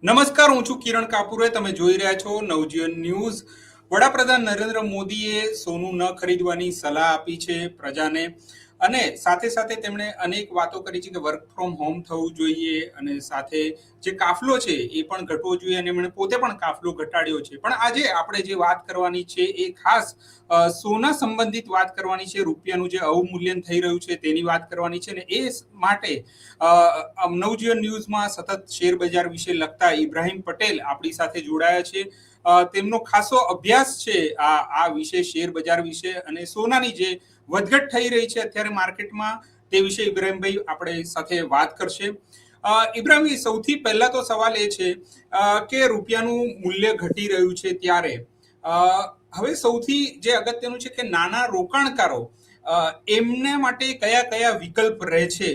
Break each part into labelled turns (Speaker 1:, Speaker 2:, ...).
Speaker 1: નમસ્કાર, હું છું કિરણ કાપુરે. તમે જોઈ રહ્યા છો નવજીવન ન્યૂઝ. વડાપ્રધાન નરેન્દ્ર મોદીએ સોનું ન ખરીદવાની સલાહ આપી છે પ્રજાને, અને સાથે સાથે તેમણે અનેક વાતો કરી છે કે વર્ક ફ્રોમ હોમ થવું જોઈએ, અને સાથે જે કાફલો છે એ પણ ઘટવો જોઈએ, અને એમણે પોતે પણ કાફલો ઘટાડ્યો છે. પણ આજે આપણે જે વાત કરવાની છે એ ખાસ સોના સંબંધિત વાત કરવાની છે. રૂપિયાનું જે અવમૂલ્યન થઈ રહ્યું છે તેની વાત કરવાની છે, ને એ માટે નવજીવન ન્યૂઝમાં સતત શેર બજાર વિશે લખતા ઇબ્રાહિમ પટેલ આપણી સાથે જોડાયા છે. તેમનો ખાસો અભ્યાસ છે આ વિશે, શેર બજાર વિશે, અને સોનાની જે વધઘટ થઈ રહી છે અત્યારે માર્કેટમાં તે વિશે ઇબ્રાહિમભાઈ આપણે સાથે વાત કરશે. ઇબ્રાહિમ, સૌથી પહેલા તો સવાલ એ છે કે રૂપિયાનું મૂલ્ય ઘટી રહ્યું છે ત્યારે હવે સૌથી જે અગત્યનું છે કે નાના રોકાણકારો એમને માટે કયા કયા વિકલ્પ રહે છે,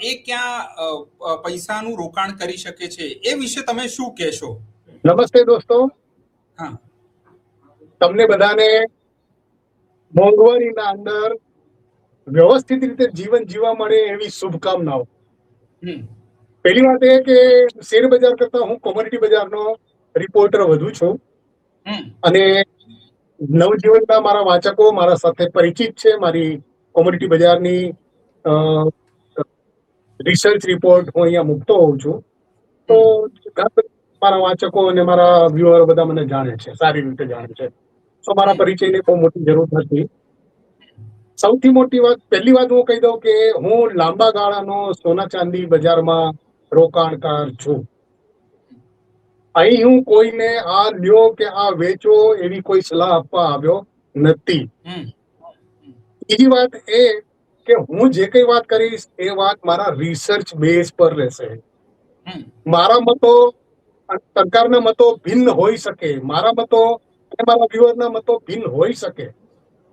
Speaker 1: એ ક્યાં પૈસાનું રોકાણ કરી શકે છે, એ વિશે તમે શું કહેશો?
Speaker 2: નમસ્તે દોસ્તો.
Speaker 1: હા,
Speaker 2: તમને બધાને મોંઘવારીના અંદર વ્યવસ્થિત રીતે જીવન જીવવા મળે એવી શુભકામનાઓ. પહેલી વાત એ કે શેર બજાર કરતા હું કોમોડિટી બજારનો રિપોર્ટર વધુ છું, અને નવજીવનના મારા વાચકો મારા સાથે પરિચિત છે. મારી કોમોડિટી બજારની રિસર્ચ રિપોર્ટ હું અહીંયા મૂકતો હોઉં છું, તો મારા વાચકો અને મારા વ્યુઅર બધા મને જાણે છે, સારી રીતે જાણે છે. તો મારા પરિચયની બહુ મોટી જરૂર નથી. સૌથી મોટી વાત, પહેલી વાત હું કહી દઉં કે હું લાંબા ગાળાનો સોના ચાંદી બજારમાં રોકાણકાર છું. અહીં હું કોઈને આ લ્યો કે આ વેચો એવી કોઈ સલાહ આપવા આવ્યો નથી. બીજી વાત એ કે હું જે કઈ વાત કરીશ એ વાત મારા રિસર્ચ બેઝ પર રહેશે. મારા મતો સરકારના મતો ભિન્ન હોઈ શકે, મારા મતો અને મારા વ્યુઅરના મતો ભિન્ન હોઈ શકે,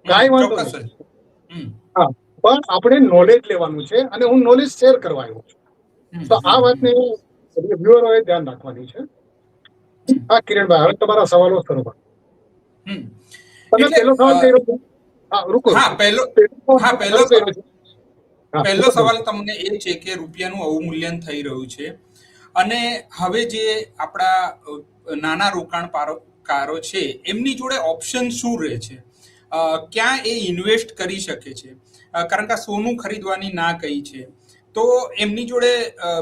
Speaker 2: કાંઈ વાંધો નહીં. હા, પણ આપણે નોલેજ લેવાનું છે, અને હું નોલેજ શેર કરવા આવ્યો છું. તો આ વાતને વ્યુઅરોએ ધ્યાન રાખવાની છે. હા કિરણભાઈ, હવે તમારા સવાલો શરૂ. તમે પહેલો સવાલ કર્યો. હા, રૂકો.
Speaker 1: પહેલો સવાલ તમને એ છે કે રૂપિયાનું અવમૂલ્યન થઈ રહ્યું છે, અને હવે જે આપણા નાના રોકાણકારો છે એમની જોડે ઓપ્શન શું રહે છે, ક્યાં એ ઇન્વેસ્ટ કરી શકે છે? કારણ કે સોનું ખરીદવાની ના કહી છે, તો એમની જોડે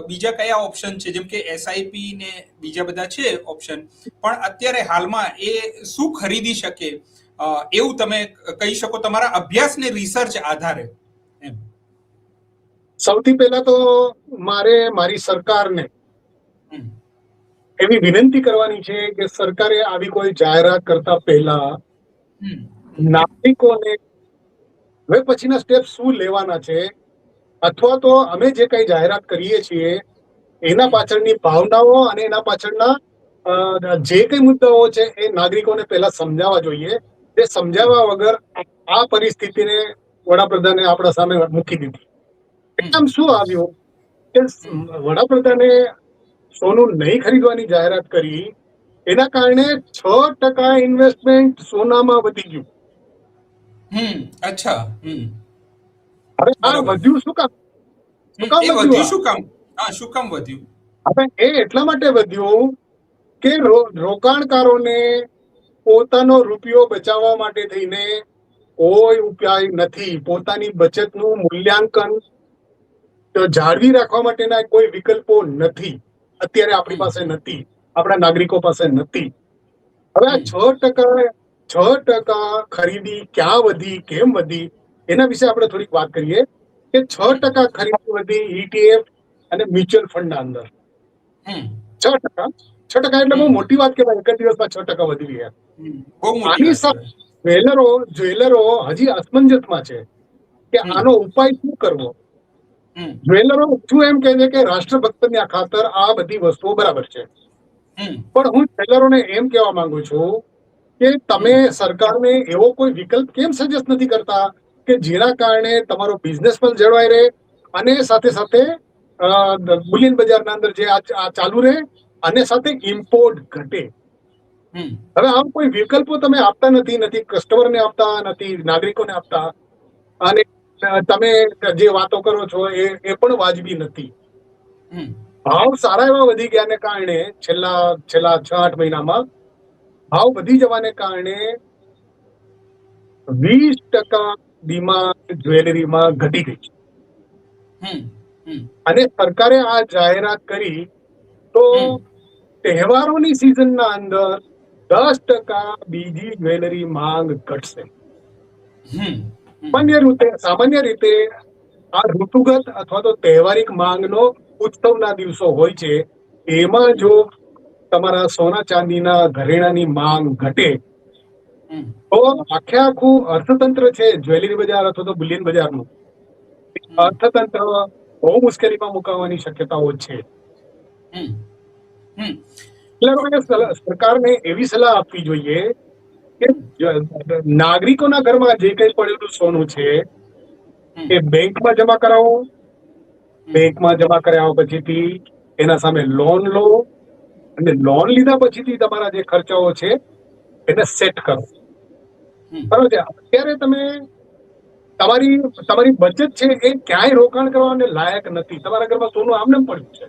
Speaker 1: બીજા કયા ઓપ્શન છે? જેમ કે એસઆઈપી ને બીજા બધા છે ઓપ્શન, પણ અત્યારે હાલમાં એ શું ખરીદી શકે એવું તમે કહી શકો તમારા અભ્યાસ ને રિસર્ચ આધારે?
Speaker 2: સૌથી પહેલા તો મારે મારી સરકારને એવી વિનંતી કરવાની છે કે સરકારે આવી કોઈ જાહેરાત કરતા પહેલા નાગરિકોને હવે પછીના સ્ટેપ શું લેવાના છે, અથવા તો અમે જે કઈ જાહેરાત કરીએ છીએ એના પાછળની ભાવનાઓ અને એના પાછળના જે કઈ મુદ્દાઓ છે એ નાગરિકોને પહેલા સમજાવવા જોઈએ. તે સમજાવવા વગર આ પરિસ્થિતિને વડાપ્રધાને આપણા સામે મૂકી દીધી. એકદમ શું આવ્યું કે વડાપ્રધાને સોનું નહીં ખરીદવાની જાહેરાત કરી, એના કારણે 6% ઇન્વેસ્ટમેન્ટ સોનામાં વધી ગયું.
Speaker 1: અચ્છા.
Speaker 2: હવે આ વધ્યું શું કામ?
Speaker 1: શું કામ વધ્યું?
Speaker 2: હવે એ એટલા માટે વધ્યું કે રોકાણકારોને પોતાનો રૂપિયો બચાવવા માટે થઈને કોઈ ઉપાય નથી. પોતાની બચતનું મૂલ્યાંકન જાળવી રાખવા માટેના કોઈ વિકલ્પો નથી. અત્યારે આપણી પાસે નથી, આપણા નાગરિકો પાસે નથી. હવે આ 6% ખરીદી ક્યાં વધી, કેમ વધી, એના વિશે આપણે થોડીક વાત કરીએ. કે 6% ખરીદી વધી ETF અને મ્યુચ્યુઅલ ફંડના અંદર. 6% એટલે બહુ મોટી વાત કહેવાય. એક જ દિવસમાં 6% વધી ગયા. આની સાથે જ્વેલરો હજી અસમંજસમાં છે કે આનો ઉપાય શું કરવો. જ્વેલરો શું એમ કહે છે કે રાષ્ટ્રભક્તની ખાતર આ બધી વસ્તુઓ બરાબર છે, પણ હું જ્વેલરોને એમ કહેવા માંગુ છું કે તમે સરકારને એવો કોઈ વિકલ્પ કેમ સજેસ્ટ નથી કરતા કે જેના કારણે તમારો બિઝનેસ પણ જળવાઈ રહે અને સાથે સાથે બુલિયન બજારના અંદર જે આ ચાલુ રહે અને સાથે ઇમ્પોર્ટ ઘટે. હવે આમ કોઈ વિકલ્પો તમે આપતા નથી કસ્ટમરને આપતા નથી, નાગરિકોને આપતા, અને તમે જે વાતો કરો છો એ પણ વાજબી નથી. ભાવ સારા એવા વધી ગયાને કારણે છેલ્લા 6-8 મહિનામાં ભાવ વધી જવાને કારણે 20% ડિમાન્ડ જ્વેલરીમાં ઘટી ગઈ છે.
Speaker 1: હમ હમ
Speaker 2: અને સરકારે આ જાહેરાત કરી તો તહેવારોની સિઝનના અંદર 10% બીજી જ્વેલરી માંગ ઘટશે.
Speaker 1: હમ
Speaker 2: સામાન્ય રીતે આ ઋતુગત અથવા તો તહેવારિક માંગનો ઉત્સવના દિવસો હોય છે. એમાં જો તમારા સોના ચાંદીના ઘરેણાની માંગ ઘટે તો આખું અર્થતંત્ર છે, જ્વેલરી બજાર અથવા તો બુલિયન બજારનું અર્થતંત્ર બહુ મુશ્કેલીમાં મુકાવાની શક્યતાઓ છે. એટલે સરકારને એવી સલાહ આપવી જોઈએ કે નાગરિકોના ઘરમાં જે કંઈ પડેલું સોનું છે એ બેંકમાં જમા કરાવો. બેંકમાં જમા કરાવ્યા પછીથી એના સામે લોન લો અને લોન લીધા પછીથી તમારા જે ખર્ચાઓ છે એને સેટ કરો. બરાબર છે. અત્યારે તમે તમારી બચત છે એ ક્યાંય રોકાણ કરવાને લાયક નથી. તમારા ઘરમાં સોનું આમને પડ્યું છે.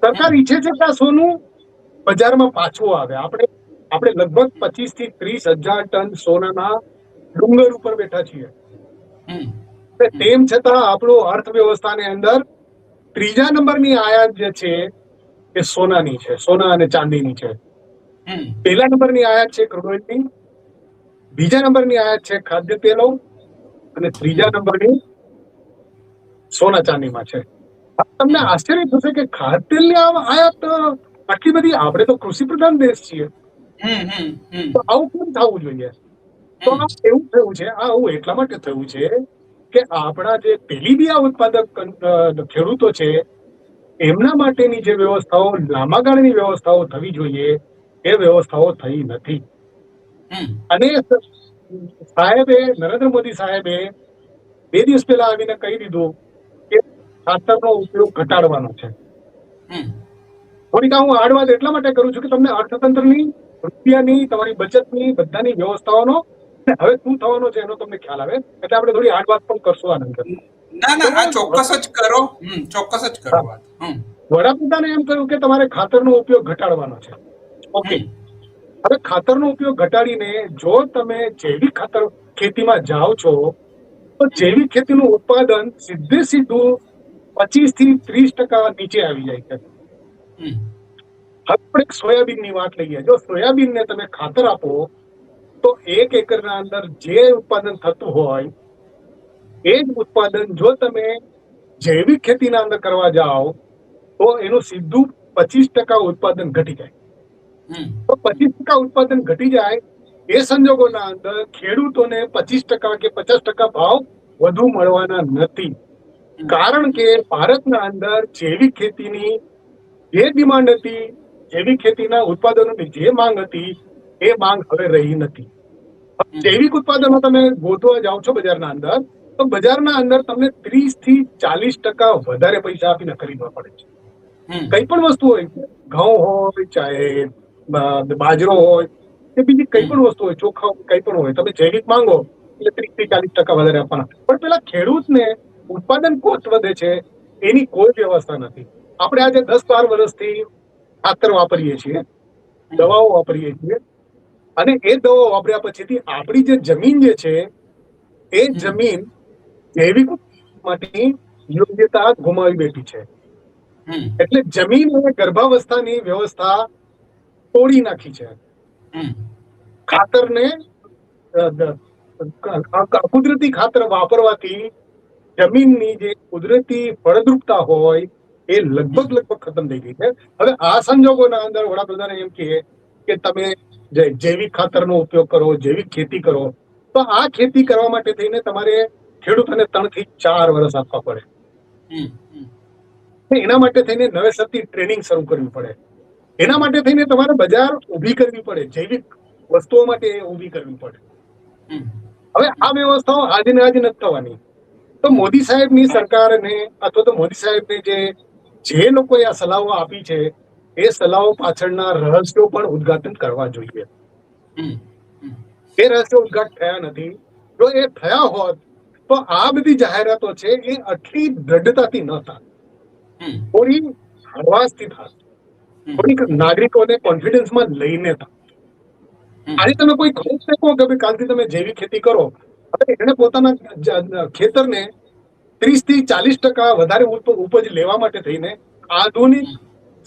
Speaker 2: સરકાર ઈચ્છે છે કે આ સોનું બજારમાં પાછું આવે. આપણે લગભગ 25 થી 30 હજાર ટન સોનાના ડુંગર ઉપર બેઠા છીએ. તેમ છતાં આપણું અર્થવ્યવસ્થાની અંદર 3જા નંબરની આયાત જે છે એ સોનાની છે, સોના અને ચાંદીની છે. 1લા નંબરની આયાત છે ક્રૂડ ઓઇલની, 2જા નંબરની આયાત છે ખાદ્ય તેલો અને 3જા નંબરની સોના ચાંદીમાં છે. તમને આશ્ચર્ય થશે કે ખાદ્ય તેલની આયાત આટલી બધી. આપણે તો કૃષિ પ્રધાન દેશ છીએ, તો આવું કેમ થવું જોઈએ? તો આ એવું થયું છે, આવું એટલા માટે થયું છે કે આપણા જે તેલીબિયા ઉત્પાદક ખેડૂતો છે એમના માટેની જે વ્યવસ્થાઓ, લાંબા ગાળાની વ્યવસ્થાઓ થવી જોઈએ એ વ્યવસ્થાઓ થઈ નથી. અને નરેન્દ્ર મોદી સાહેબે 2 દિવસ પહેલા આવીને કહી દીધું કે ખાતરનો ઉપયોગ ઘટાડવાનો છે. થોડીક હું આડ વાત એટલા માટે કરું છું કે તમને અર્થતંત્રની, રૂપિયાની, તમારી બચતની, બધાની વ્યવસ્થાઓનો હવે શું થવાનો છે એનો તમને ખ્યાલ આવે. એટલે આપણે થોડી આડ વાત પણ કરશું આનંદ.
Speaker 1: ના, આ ચોક્કસ જ કરો. ચોક્કસ જ કરો વાત.
Speaker 2: વડાપ્રધાને એમ કહ્યું કે તમારે ખાતરનો ઉપયોગ ઘટાડવાનો છે. ઓકે, હવે ખાતરનો ઉપયોગ ઘટાડીને જો તમે જૈવિક ખાતર ખેતીમાં જાઓ છો તો જૈવિક ખેતીનું ઉત્પાદન સીધું 25 થી 30% નીચે આવી જાય છે. હવે આપણે સોયાબીનની વાત લઈએ. જો સોયાબીનને તમે ખાતર આપો તો 1 એકરના અંદર જે ઉત્પાદન થતું હોય એ જ ઉત્પાદન જો તમે જૈવિક ખેતીના અંદર કરવા જાઓ તો એનું સીધું 25% ઉત્પાદન ઘટી જાય. તો 25% ઉત્પાદન ઘટી જાય એ સંજોગોના અંદર ખેડૂતોને 25% કે 50% ભાવ વધુ મળવાના નથી. કારણ કે ભારતના અંદર જૈવિક ખેતીની જે ડિમાન્ડ હતી, જૈવિક ખેતીના ઉત્પાદનોની જે માંગ હતી એ માંગ હવે રહી નથી. જૈવિક ઉત્પાદનો તમે ગોતવા જાઓ છો બજારના અંદર તો બજારના અંદર તમને 30 થી 40% વધારે પૈસા આપીને ખરીદવા પડે છે. કઈ પણ વસ્તુ હોય, ઘઉં હોય, ચાહે બાજરો હોય કે બીજી કઈ પણ વસ્તુ હોય, ચોખા હોય, કઈ પણ હોય, તમે જૈવિક માંગો એટલે 30 થી 40% વધારે આપવાના. પણ પેલા ખેડૂતને ઉત્પાદન કોસ્ટ વધે છે એની કોઈ વ્યવસ્થા નથી. આપણે આજે 10-12 વર્ષથી ખાતર વાપરીએ છીએ, દવાઓ વાપરીએ છીએ અને એ દવાઓ વાપર્યા પછીથી આપણી જે જમીન જે છે એ જમીન જૈવિક માટે યોગ્યતા ગુમાવી બેઠી છે. એટલે જમીન અને ગર્ભાવસ્થાની વ્યવસ્થા તોડી નાખી છે. ખાતરને કુદરતી ખાતર વાપરવાથી જમીનની જે કુદરતી ફળદ્રુપતા હોય એ લગભગ ખતમ થઈ ગઈ છે. હવે આ સંજોગોના અંદર વડાપ્રધાને એમ કહે કે તમે જૈવિક ખાતરનો ઉપયોગ કરો, જૈવિક ખેતી કરો. તો આ ખેતી કરવા માટે થઈને તમારે ખેડૂતોને 3 થી 4 વર્ષ આપવા પડે. એના માટે થઈને નવેસરથી ટ્રેનિંગ શરૂ કરવી પડે. એના માટે થઈને તમારે બજાર ઊભી કરવી પડે, જૈવિક વસ્તુઓ માટે ઊભી કરવી પડે. હવે આ વ્યવસ્થાઓ આજે ને આજે નથી થવાની. તો મોદી સાહેબની સરકારને અથવા તો મોદી સાહેબને જે લોકોએ આ સલાહો આપી છે એ સલાહો પાછળના રહસ્યો પણ ઉદ્ઘાટન કરવા જોઈએ. એ રહસ્યો ઉદ્ઘાટન થયા નથી. જો એ થયા હોત તો આ બધી જાહેરાતો છે એ આટલી દ્રઢતાથી ન થાય. થોડી હળવાશથી થાય, થોડીક નાગરિકોને કોન્ફિડન્સમાં લઈને થાય. આજે તમે કોઈ ખરીદ શકો કે ભાઈ કાલથી તમે જૈવિક ખેતી કરો, હવે એને પોતાના ખેતરને 30 થી 40% વધારે ઉપજ લેવા માટે થઈને આધુનિક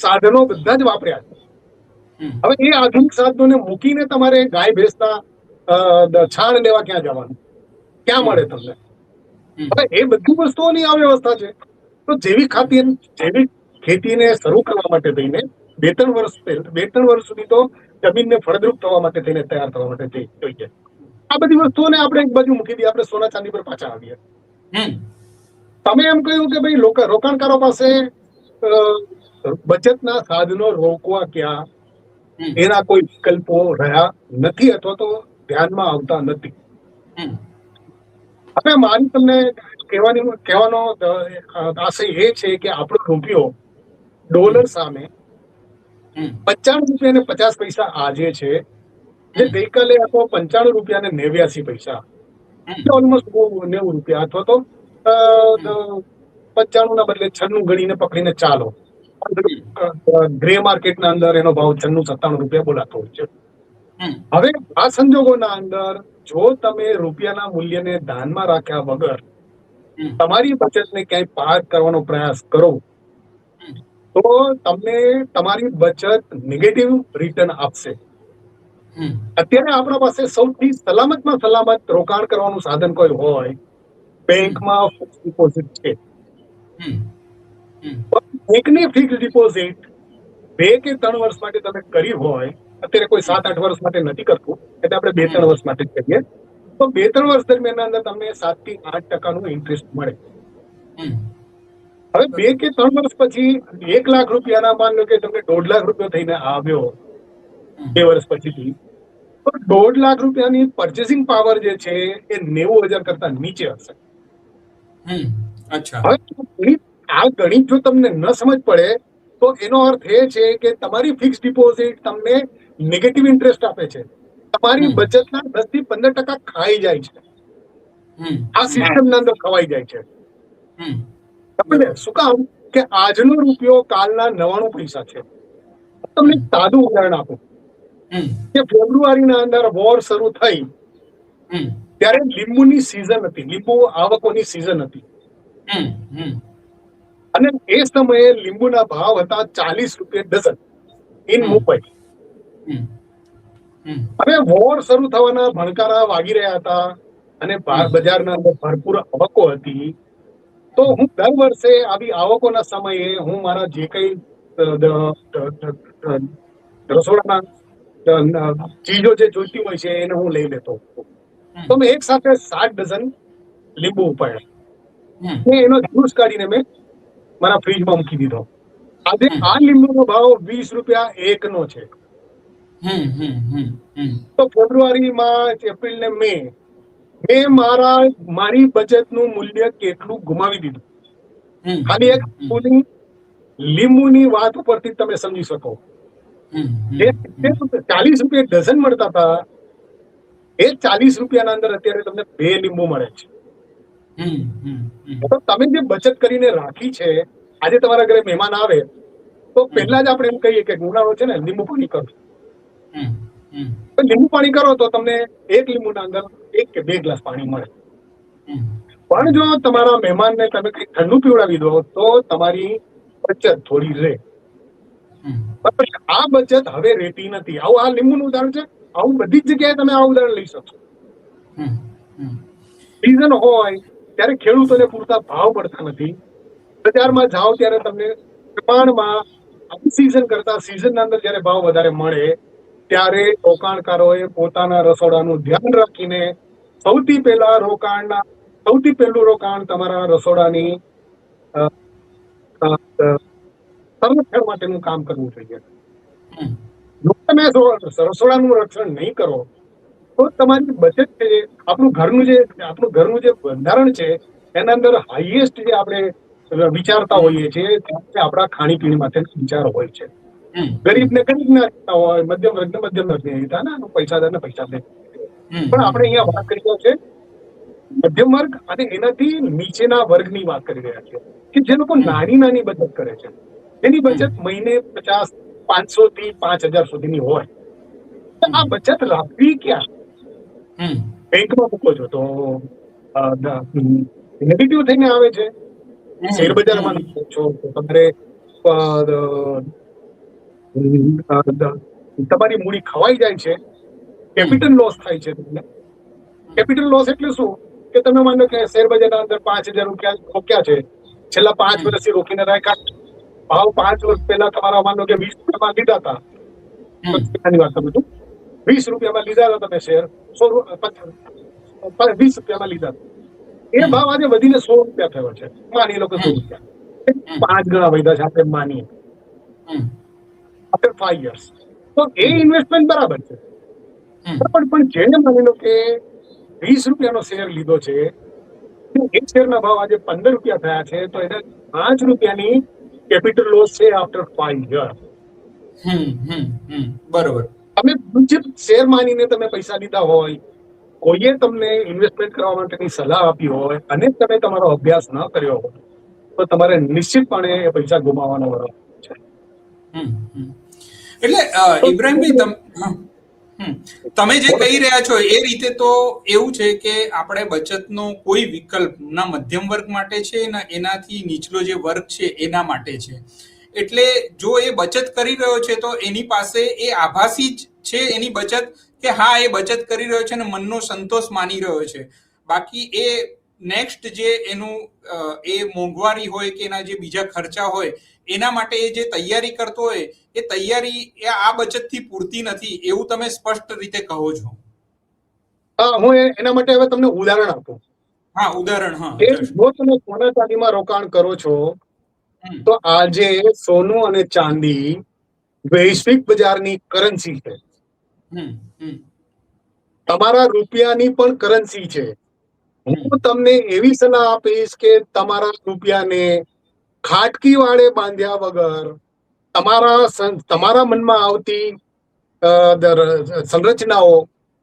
Speaker 2: સાધનો બધા જ વાપર્યા છે. હવે એ આધુનિક સાધનોને મૂકીને તમારે ગાય ભેંસના છાણ લેવા ક્યાં જવાનું, ક્યાં મળે તમને? હવે એ બધી વસ્તુઓની આ વ્યવસ્થા છે. તો જૈવિક ખેતીને શરૂ કરવા માટે થઈને 2-3 વર્ષ સુધી તો જમીનને ફળદ્રુપ થવા માટે થઈને તૈયાર થવા માટે જોઈએ. આ બધી વસ્તુઓને આપણે એક બાજુ મૂકી દઈએ, આપણે સોના ચાંદી પર પાછા આવીએ. તમે એમ કહ્યું કે ભાઈ રોકાણકારો પાસે બચતના સાધનો રોકવા ક્યાં, એના કોઈ વિકલ્પો રહ્યા નથી અથવા તો ધ્યાનમાં આવતા નથી. હવે મારી તમને કહેવાનો આશય એ છે કે આપણો રૂપિયો ડોલર સામે 95 રૂપિયા ને 50 પૈસા આજે છે, જે ગઈકાલે હતો 95 રૂપિયા ને 89 પૈસા, ઓલમોસ્ટ 90 રૂપિયા અથવા તો 95 ના બદલે 96 ગણીને પકડીને ચાલો. ગ્રે માર્કેટના અંદર એનો ભાવ 96-97 રૂપિયા બોલાતો હોય છે. હવે આ સંજોગોના અંદર જો તમે રૂપિયાના મૂલ્યને ધ્યાનમાં રાખ્યા વગર તમારી બચતને ક્યાંય પાર્ક કરવાનો પ્રયાસ કરો તો તમને તમારી બચત નેગેટિવ રિટર્ન આપશે. અત્યારે આપણા પાસે સૌથી સલામતમાં સલામત રોકાણ કરવાનું સાધન કોઈ હોય, બેંકમાં ફિક્સ ડિપોઝિટ છે. બેંકની ફિક્સ ડિપોઝિટ 2 કે 3 વર્ષ માટે તમે કરી હોય, અત્યારે કોઈ 7-8 વર્ષ માટે નથી કરતું, એટલે આપણે 2-3 વર્ષ માટે કરીએ, તો 2-3 વર્ષ દરમિયાન અંદર તમને 7-8% ઇન્ટરેસ્ટ મળે. હવે 2 કે 3 વર્ષ પછી 1 લાખ રૂપિયાના માન લો કે તમને 1.5 લાખ રૂપિયા થઈને આવ્યો 2 વર્ષ પછીથી, તો 1.5 લાખ રૂપિયાની પરચેસિંગ પાવર જે છે એ 90,000 કરતા નીચે હશે. હવે આ ગણિત જો તમને ન સમજ પડે તો એનો અર્થ એ છે કે તમારી ફિક્સ ડિપોઝિટ તમને નેગેટિવ ઇન્ટરેસ્ટ આપે છે, તમારી બચતના 10-15% ખાઈ જાય છે. આ સિસ્ટમના અંદર ખવાઈ જાય છે. શું કામ કે આજનો રૂપિયો કાલના 99 પૈસા છે. તમને સાદું ઉદાહરણ આપું કે ફેબ્રુઆરીના અંદર વોર શરૂ થઈ ત્યારે લીંબુની સિઝન હતી, લીંબુ આવકોની સિઝન હતી, અને એ સમયે લીંબુના ભાવ હતા 40 રૂપિયા ડઝન ઇન મુંબઈ. હવે વોર શરૂ થવાના ભણકારા વાગી રહ્યા હતા અને બજારના અંદર ભરપૂર આવકો હતી, તો હું દર વર્ષે આવી આવકોના સમયે હું મારા જે કઈ રસોડાના ચીજો જે જોઈતી હોય છે એને હું લઈ લેતો. તો મેં એક સાથે 7 ડઝન લીંબુ ઉપાડ્યા, એનો જ્યુસ કાઢીને મેં મારા ફ્રીજમાં મૂકી દીધો. આજે આ લીંબુનો ભાવ 20 રૂપિયા એકનો છે. તો ફેબ્રુઆરી, માર્ચ, એપ્રિલ ને મે મારી બચતનું મૂલ્ય કેટલું ગુમાવી દીધું, ખાલી એક લીંબુની વાત ઉપરથી તમે સમજી શકો. 40 રૂપિયા ડઝન મળતા હતા, એ 40 રૂપિયાના અંદર અત્યારે તમને 2 લીંબુ મળે છે. તો તમે જે બચત કરીને રાખી છે, આજે તમારા ઘરે મહેમાન આવે તો પહેલા જ આપણે એમ કહીએ કે ઉનાળો છે ને લીંબુ પાણી કરો. લીંબુ પાણી કરો તો તમને 1 લીંબુના અંદર 1 કે 2 ગ્લાસ પાણી મળે. પણ જો તમારા મહેમાનને તમે કઈ ઠંડુ પીવડાવી દો તો તમારી બચત થોડી રહે. આ બચત હવે રહેતી નથી. આવું આ લીંબુનું ઉદાહરણ છે, આવું બધી જ જગ્યાએ તમે આ ઉદાહરણ લઈ શકશો. સિઝન હોય ત્યારે ખેડૂતોને પૂરતા ભાવ પડતા નથી, બજારમાં જાઓ ત્યારે તમને પ્રમાણમાં સિઝન કરતા સિઝનના અંદર જ્યારે ભાવ વધારે મળે ત્યારે રોકાણકારોએ પોતાના રસોડાનું ધ્યાન રાખીને સૌથી પહેલું રોકાણ તમારા રસોડાની સંરક્ષણ માટેનું કામ કરવું જોઈએ. જો તમે રસોડાનું રક્ષણ નહીં કરો તો તમારી બચત છે, આપણું ઘરનું જે બંધારણ છે એના અંદર હાઈએસ્ટ જે આપણે વિચારતા હોઈએ છીએ આપણા ખાણીપીણી માટે વિચારો હોય છે. ગરીબને ગરીબ ના રહેતા હોય, મધ્યમ વર્ગને મધ્યમ વર્ગ રહેતા ને પૈસાદાર ને પૈસા દે. પણ આપણે અહીંયા વાત કરી રહ્યા છે મધ્યમ વર્ગ અને એનાથી નીચેના વર્ગની વાત કરી રહ્યા છીએ કે જે લોકો નાની બચત કરે છે. એની બચત મહિને 500 થી 5,000 સુધીની હોય. તો આ બચત રાખવી ક્યાં? બેંકમાં મૂકો છો તો નેગેટિવ થઈને આવે છે. શેર બજારમાં નાખો છો તો તમારે તમારી મૂડી ખવાઈ જાય છે, કેપિટલ લોસ થાય છે. તમને કેપિટલ લોસ એટલે શું કે તમે માનો કે શેર બજારના અંદર 5,000 રૂપિયા રોક્યા છે, છેલ્લા 5 વર્ષથી રોકીને રાખ્યા, ભાવ 5 વર્ષ પહેલા તમારા માનો કે 20 રૂપિયામાં લીધા હતા, 20 રૂપિયામાં લીધા હતા તમે શેર, 20 રૂપિયામાં લીધા, એ ભાવ આજે વધીને 100 રૂપિયા થયો છે, માની લો કે 100 રૂપિયા, 5 ગણા વધ્યા છે આપણે માનીએ, આફ્ટર 5 years. તો એ ઇન્વેસ્ટમેન્ટ બરાબર છે, પણ જેને માની લો કે 20 રૂપિયાનો શેર લીધો છે, એક શેરના ભાવ આજે 15 રૂપિયા થયા છે, તો એને 5 રૂપિયાની કેપિટલ લોસ છે આફ્ટર 5 years.
Speaker 1: બરોબર.
Speaker 2: તમે શેર માનીને તમે પૈસા લીધા હોય, કોઈએ તમને ઇન્વેસ્ટમેન્ટ કરવા માટેની સલાહ આપી હોય અને તમે તમારો અભ્યાસ ન કર્યો હોય, તો તમારે નિશ્ચિતપણે એ પૈસા ગુમાવવાનો વારો છે.
Speaker 1: એટલે ઇબ્રાહીમભાઈ, તમે જે કહી રહ્યા છો એ રીતે તો એવું છે કે આપણે બચતનો કોઈ વિકલ્પ ના મધ્યમ વર્ગ માટે છે ના એનાથી નીચલો જે વર્ગ છે એના માટે છે. એટલે જો એ બચત કરી રહ્યો છે તો એની પાસે એ આભાસી જ છે એની બચત, કે હા એ બચત કરી રહ્યો છે અને મનનો સંતોષ માની રહ્યો છે. બાકી એ નેક્સ્ટ જે એનું એ મોંઘવારી હોય કે એના જે બીજા ખર્ચા હોય એના માટે એ જે તૈયારી કરતો હોય એ તૈયારી એ આ બચતથી પૂરતી નથી, એવું તમે સ્પષ્ટ રીતે કહો છો.
Speaker 2: હું એના માટે હવે તમને ઉદાહરણ આપું.
Speaker 1: હા, ઉદાહરણ. હા,
Speaker 2: જો તમે સોના ચાંદીમાં રોકાણ કરો છો તો આજે સોનું અને ચાંદી વૈશ્વિક બજારની કરન્સી છે, તમારા રૂપિયાની પણ કરન્સી છે. હું તમને એવી સલાહ આપીશ કે તમારા રૂપિયાને ખાટકી વાળે બાંધ્યા વગર તમારા મનમાં આવતી સંરચનાઓ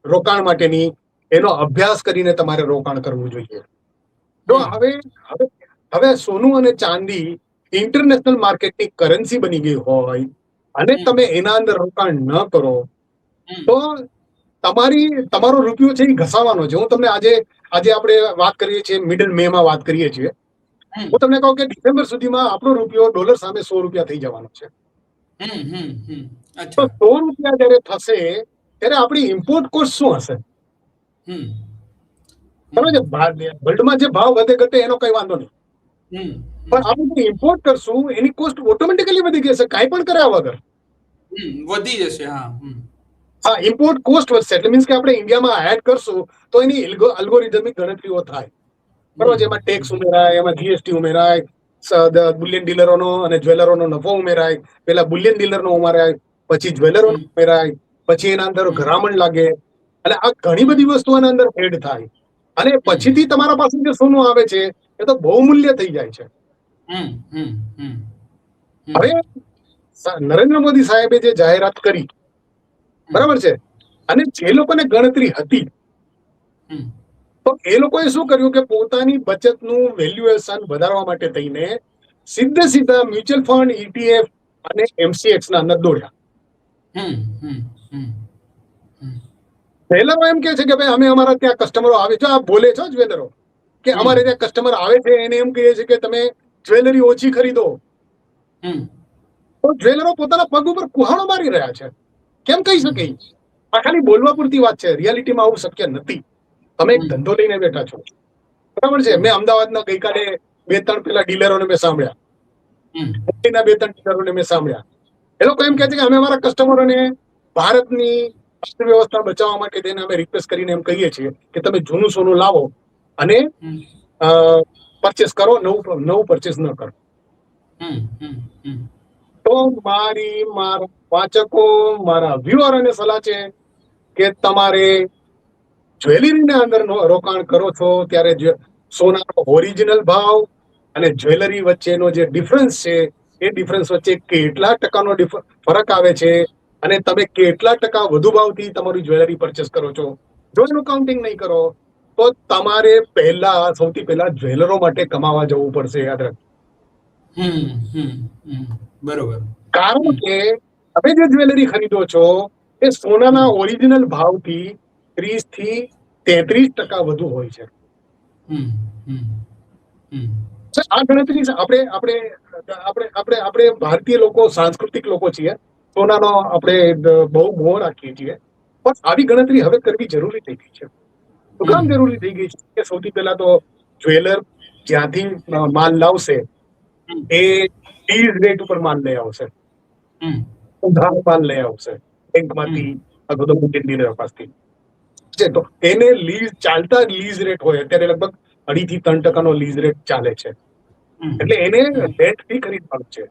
Speaker 2: રોકાણ માટેની એનો અભ્યાસ કરીને તમારે રોકાણ કરવું જોઈએ. તો હવે સોનું અને ચાંદી ઇન્ટરનેશનલ માર્કેટની કરન્સી બની ગઈ હોય અને તમે એના અંદર રોકાણ ન કરો તો તમારો રૂપિયો છે એ ઘસાવાનો છે. હું તમને આજે આપણે વાત કરીએ છીએ, મિડલ મે માં વાત કરીએ છીએ, હું તમને કહું કે ડિસેમ્બર સુધીમાં આપણો રૂપિયો ડોલર સામે 100 રૂપિયા થઈ જવાનો છે. તો 100 રૂપિયા જયારે થશે ત્યારે આપણી ઇમ્પોર્ટ કોસ્ટ શું હશે? વર્લ્ડમાં જે ભાવ વધે ઘટે એનો કઈ વાંધો નહીં, પણ આપણે જે ઇમ્પોર્ટ કરશું એની કોસ્ટ ઓટોમેટિકલી વધી જશે, કાંઈ પણ કર્યા વગર
Speaker 1: વધી જશે.
Speaker 2: હા, ઇમ્પોર્ટ કોસ્ટ વધશે એટલે મીન્સ કે આપણે ઇન્ડિયામાં એડ કરશું તો એની અલ્ગોરિધમિક ગણતરીઓ થાય, બરોબર? જેમાં ટેક્સ ઉમેરાય, એમાં જીએસટી ઉમેરાય, બુલિયન ડીલરોનો અને જ્વેલરોનો નફો ઉમેરાય, પેલા બુલિયન ડીલરનો ઉમેરાય, પછી જ્વેલરોનો ઉમેરાય, પછી એના અંદર ઘરામણ લાગે, અને આ ઘણી બધી વસ્તુઓ એના અંદર એડ થાય, અને પછીથી તમારા પાસે જે સોનું આવે છે એ તો બહુ મૂલ્ય થઈ જાય છે. હવે નરેન્દ્ર મોદી સાહેબે જે જાહેરાત કરી, બરાબર છે, અને જે લોકોને ગણતરી હતી તો એ લોકોએ શું કર્યું કે પોતાની બચતનું વેલ્યુએશન વધારવા માટે થઈને સીધા મ્યુચ્યુઅલ ફંડ, ETF અને MCX ના અંદર દોડ્યા. જ્વેલરો એમ કે છે કે ભાઈ અમે અમારા ત્યાં કસ્ટમરો આવે છે, આ બોલે છે જ્વેલરો કે અમારે ત્યાં કસ્ટમર આવે છે એને એમ કહીએ છે કે તમે જ્વેલરી ઓછી ખરીદો, તો જ્વેલરો પોતાના પગ ઉપર કુહાડો મારી રહ્યા છે. કેમ કહી શકે? આ ખાલી બોલવા પૂરતી વાત છે, રિયાલિટીમાં આવું શક્ય નથી. તમે એક ધંધો લઈને બેઠા છો, બરાબર છે. મેં અમદાવાદના ગઈકાલે 2-3 પેલા ડીલરોને મેં સાંભળ્યા, 2-3 ડીલરોને મેં સાંભળ્યા. એ લોકો એમ કહે છે કે અમે અમારા કસ્ટમરોને ભારતની અર્થવ્યવસ્થા બચાવવા માટે તેને અમે રિક્વેસ્ટ કરીને એમ કહીએ છીએ કે તમે જૂનું સોનું લાવો અને પરચેસ કરો, નવું પરચેસ ન કરો. તો મારા વાચકો, મારા વ્યુઅરોને સલાહ છે કે તમારે જ્વેલરીના અંદર રોકાણ કરો છો ત્યારે સોનાનો ઓરિજિનલ ભાવ અને જ્વેલરી વચ્ચેનો જે ડિફરન્સ છે એ ડિફરન્સ વચ્ચે કેટલા ટકાનો ફરક આવે છે અને તમે કેટલા ટકા વધુ ભાવથી તમારી જ્વેલરી પરચેસ કરો છો, જો એનું કાઉન્ટિંગ નહીં કરો તો તમારે સૌથી પહેલા જ્વેલરો માટે કમાવા જવું પડશે. યાદ રાખો.
Speaker 1: બરોબર.
Speaker 2: કારણ કે તમે જે જ્વેલરી ખરીદો છો એ સોનાના ઓરિજિનલ ભાવથી 30 થી 33% વધુ હોય છે.
Speaker 1: હમ હમ હમ
Speaker 2: આ ગણતરી આપણે આપણે આપણે આપણે આપણે ભારતીય લોકો સાંસ્કૃતિક લોકો છીએ. સોનાનો આપણે બહુ મોહ રાખીએ છીએ, પણ આવી ગણતરી હવે કરવી જરૂરી થઈ ગઈ છે. તો કામ જરૂરી થઈ ગઈ છે કે સૌથી પહેલા તો જ્વેલર જ્યાંથી માલ લાવશે એ લીઝ રેટ ઉપર માલ લઈ આવશે, ઉધાર માલ લઈ આવશે બેંકમાંથી અથવા તો મોટી ડીલર પાસેથી. તો એને લીઝ ચાલતા લીઝ રેટ હોય, અત્યારે લગભગ 2.5 થી 3% લીઝ રેટ ચાલે છે. એટલે એને રેન્ટ ફી ખરીદવાનું છે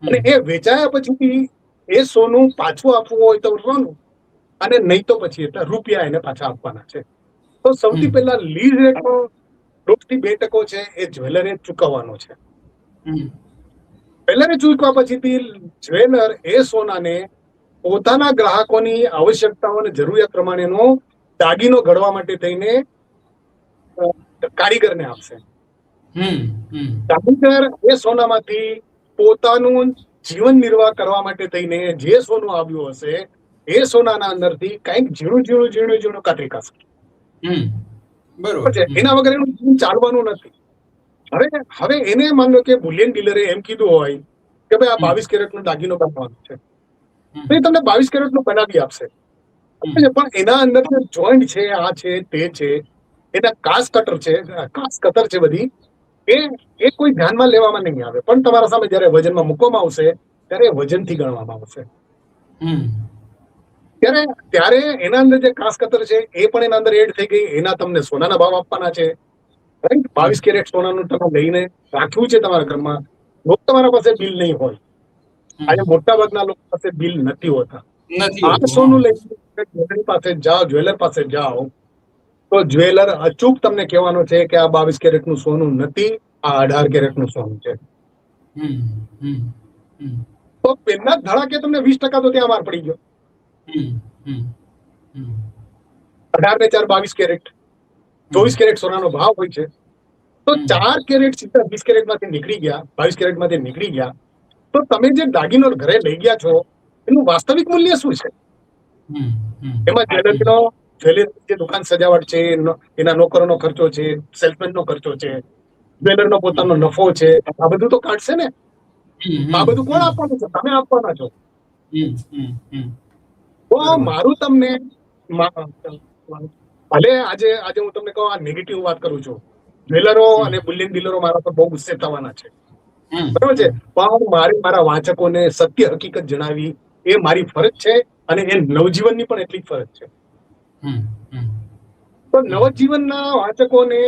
Speaker 2: અને એ વેચાયા પછી એ સોનું પાછું આપવું હોય તો સોનું, અને નહીં તો પછી એટલે રૂપિયા એને પાછા આપવાના છે. તો સૌથી પહેલા લીઝ રેટનો 1% થી 2% છે એ જ્વેલરે ચૂકવવાનો છે. જ્વેલરે ચૂકવા પછીથી જ્વેલર એ સોનાને પોતાના ગ્રાહકોની આવશ્યકતાઓ અને જરૂરિયાત પ્રમાણેનો દાગીનો ઘડવા માટે થઈને કારીગરને આપશે. કારીગર એ સોનામાંથી પોતાનું જીવન નિર્વાહ કરવા માટે થઈને જે સોનું આવ્યું હશે એ સોનાના અંદરથી કંઈક ઝીણું ઝીણું ઝીણું ઝીણું કાતરી કાઢશે.
Speaker 1: બરોબર.
Speaker 2: એના વગર એનું જીવન ચાલવાનું નથી. હવે હવે એને માન લો કે બુલિયન ડીલરે એમ કીધું હોય કે ભાઈ આ 22 કેરેટનો દાગીનો બનાવવાનો છે, તો એ તમને 22 કેરેટનો બનાવી આપશે. પણ એના અંદર જે જોઈન્ટ છે, આ છે, તે છે, એના કાસ કટર છે, કાસ કતર છે બધી, એ કોઈ ધ્યાનમાં લેવામાં નહીં આવે. પણ તમારા સામે જયારે વજનમાં મૂકવામાં આવશે ત્યારે વજનથી ગણવામાં આવશે. ત્યારે એના અંદર જે કાસ કતર છે એ પણ એના અંદર એડ થઈ ગઈ. એના તમને સોનાના ભાવ આપવાના છે. 22 કેરેટ સોનાનું તમે લઈને રાખ્યું છે તમારા ઘરમાં, તમારા પાસે બિલ નહીં હોય. આજે મોટા ભાગના લોકો પાસે બિલ નથી હોતા. આ સોનું લઈને જ્વેલર પાસે જાઓ, જ્વેલર પાસે જાઓ તો જ્વેલર અચૂક તમને કહેવાનો છે કે આ 22 કેરેટનું સોનું નથી, આ 18 કેરેટનું સોનું છે. તો પહેલા ધડાકે તમને 20% તો ત્યાં માર પડી ગયો. 18 ને 4 22 કેરેટ, 24 કેરેટ સોનાનો ભાવ હોય છે. તો 4 કેરેટ સીધા 20 કેરેટમાંથી નીકળી ગયા, 22 કેરેટમાંથી નીકળી ગયા. તો તમે જે દાગીનો ઘરે લઈ ગયા છો એનું વાસ્તવિક મૂલ્ય શું છે? એમાં જ્વેલરી જે દુકાન સજાવટ છે, એના નોકરોનો ખર્ચો છે, સેલ્સમેનનો ખર્ચો છે, જ્વેલરનો પોતાનો નફો છે, આ બધું તો કાઢશે ને. આ બધું કોણ આપવાનું છે? તમે આપવાના છો. તો મારું તમને ભલે આજે હું તમને કહું આ નેગેટિવ વાત કરું છું, જ્વેલરો અને બુલિયન ડીલરો મારા પર બહુ ગુસ્સે થવાના છે, બરાબર છે. પણ મારા વાંચકોને સત્ય હકીકત જણાવી એ મારી ફરજ છે અને એ નવજીવનની પણ એટલી જ ફરજ છે. તો નવજીવનના વાંચકોને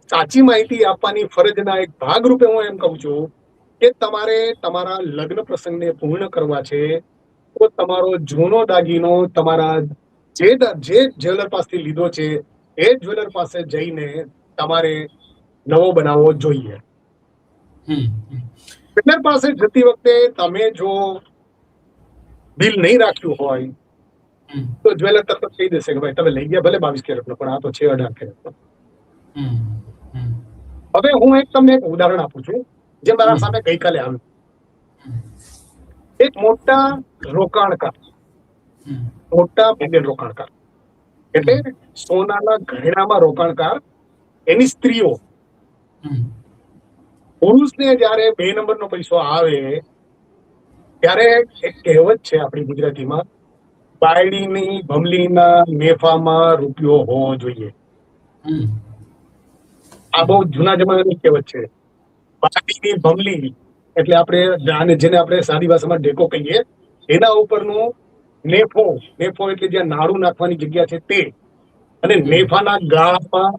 Speaker 2: સાચી માહિતી આપવાની ફરજના એક ભાગરૂપે હું એમ કહું છું કે તમારે તમારા લગ્ન પ્રસંગને પૂર્ણ કરવા છે તો તમારો જૂનો દાગીનો તમારા જે જ્વેલર પાસેથી લીધો છે એ જ્વેલર પાસે જઈને તમારે નવો બનાવવો જોઈએ. જ્વેલર પાસે જતી વખતે તમે જો બિલ નહીં રાખ્યું હોય તો જ્વેલર તરત કહી દેશે કે ભાઈ તમે લઈ ગયા ભલે 22 કેરેટનો, પણ આ તો છે 18 કેરેટનો. હવે હું તમને એક ઉદાહરણ આપું છું જે મારા સામે ગઈકાલે આવ્યું. એક મોટા રોકાણકાર, એટલે સોનાના ઘરેણામાં રોકાણકાર, એની સ્ત્રીઓ, પુરુષને જયારે 2 નંબરનો પૈસો આવે ત્યારે એક કહેવત છે આપણી ગુજરાતીમાં, બાયડીની ભમલીના મેફામાં રૂપિયો હોવો જોઈએ. આ બહુ જૂના જમાનાની કહેવત છે. બાયડીની ભમલી એટલે આપણે જેને આપણે સાદી ભાષામાં ઢેકો કહીએ, એના ઉપરનું નેફો એટલે જ્યાં નાડું નાખવાની જગ્યા છે તે, અને નેફાના ગાળામાં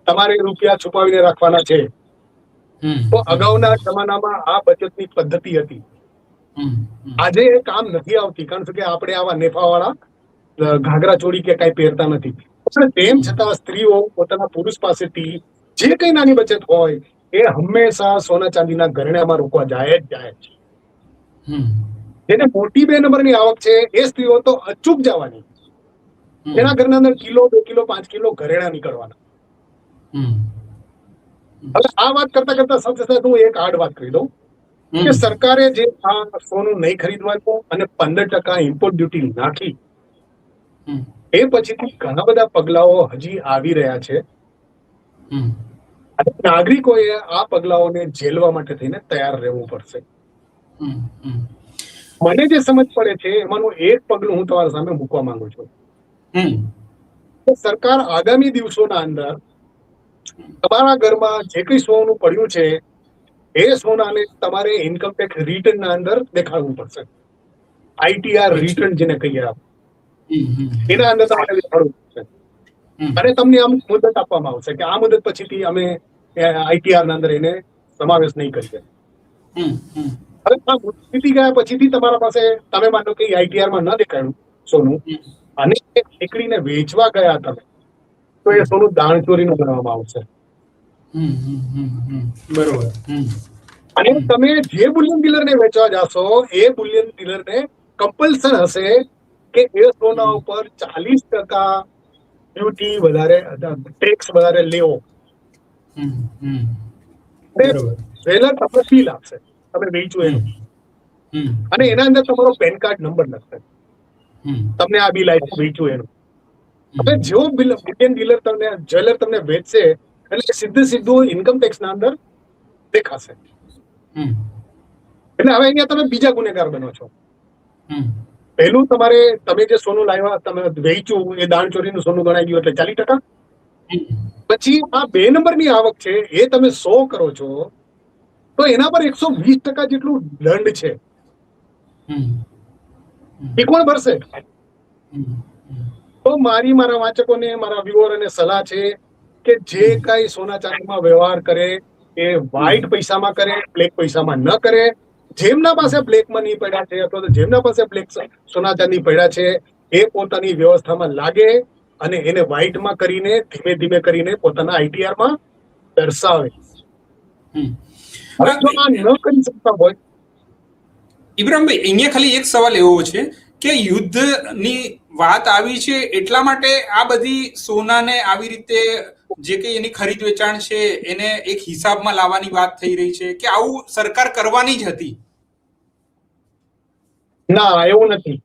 Speaker 2: તમારે રૂપિયા છુપાવીને રાખવાના છે. તો અગાઉના જમાનામાં આ બચતની પદ્ધતિ હતી. આજે એ કામ નથી આવતી, કારણ કે આપણે આવા નેફાવાળા ઘાઘરા ચોળી કે કઈ પહેરતા નથી. તેમ છતાં સ્ત્રીઓ પોતાના પુરુષ પાસેથી જે કઈ નાની બચત હોય એ હંમેશા સોના ચાંદીના ઘરેણામાં રોકવા જાય જ છે. જેને મોટી 2 નંબરની આવક છે એ સ્ત્રીઓ તો અચૂક જવાની, એના ઘરના અંદર કિલો 2 કિલો 5 કિલો ઘરેણા નીકળવાના. હવે આ વાત કરતા કરતા સાથે સાથે હું એક આડ વાત કરી દઉં કે સરકારે જે આ સોનું નહીં ખરીદવાનું અને 15% ઇમ્પોર્ટ ડ્યુટી નાખી, એ પછીથી ઘણા બધા પગલાઓ હજી આવી રહ્યા છે અને નાગરિકોએ આ પગલાઓને ઝેલવા માટે થઈને તૈયાર રહેવું પડશે. મને જે સમજ પડે છે એમાંનું એક પગલું હું તમારા સામે મૂકવા માંગુ છું. સરકાર આગામી દિવસોના અંદર તમારા ઘરમાં જે કઈ સોનું પડ્યું છે એ સોનાને તમારે ઇન્કમ ટેક્સ રિટર્નના અંદર દેખાડવું પડશે. ITR રિટર્ન જેને કહીએ આપણે, એના અંદર તમારે દેખાડવું પડશે અને તમને આમ મુદત આપવામાં આવશે કે આ મુદત પછીથી અમે ITR ના અંદર એને સમાવેશ નહીં કરીએ. હવે આ મુદત વીતી ગયા પછીથી તમારા પાસે તમે માનો કે ITR માં ન દેખાયું સોનું અને નીકળીને વેચવા ગયા તમે, તો એ સોનું દાણચોરીનું ગણવામાં આવશે.
Speaker 1: બરોબર.
Speaker 2: અને તમે જે બુલિયન ડીલરને વેચવા જાશો એ બુલિયન ડીલરને કમ્પલ્સન હશે કે એ સોના ઉપર 40% ડ્યુટી વધારે, ટેક્સ વધારે લેવો. વેલર તમને બિલ આપશે તમે વેચ્યું એનું, અને એના અંદર તમારો પેન કાર્ડ નંબર લખશે, તમને આ બિલ આપ્યું વેચ્યું એનું. હવે જેવો બુલિયન ડીલર તમને જ્વેલર તમને વેચશે એટલે સીધું ઇન્કમ ટેક્સ ના અંદર દેખાશે. એટલે હવે અહીંયા તમે બીજા ગુનેગાર બનો છો. પહેલું તમે જે સોનું લાવ્યા તમે વેચ્યું એ દાણચોરીનું સોનું ગણાઈ ગયું એટલે 40%. પછી આ 2 નંબરની આવક છે એ તમે 100 કરો છો તો એના પર 120% જેટલું દંડ છે. એ કોણ ભરશે? તો મારા વાચકોને, મારા વ્યુઅરોને સલાહ છે કે જે કઈ સોના ચાંદીમાં વ્યવહાર કરે એ વ્હાઈટ પૈસામાં કરે, બ્લેક પૈસામાં ન કરે. જેમના પાસે બ્લેકમાં નહીં પડ્યા છે અથવા તો જેમના પાસે બ્લેક સોના ચાંદી પડ્યા છે એ પોતાની વ્યવસ્થામાં લાગે અને એને વ્હાઈટમાં કરીને ધીમે ધીમે કરીને પોતાના ITR માં દર્શાવે. હવે જો આ ન કરી શકતા હોય,
Speaker 1: ઇબ્રાહીમભાઈ, અહીંયા ખાલી એક સવાલ એવો છે કે યુદ્ધની વાત આવી છે એટલા માટે આ બધી સોનાને આવી રીતે જે કઈ એની ખરીદ વેચાણ છે એને એક હિસાબમાં લાવવાની વાત થઈ રહી છે કે આવું સરકાર કરવાની જ હતી?
Speaker 2: ના, એવું નથી.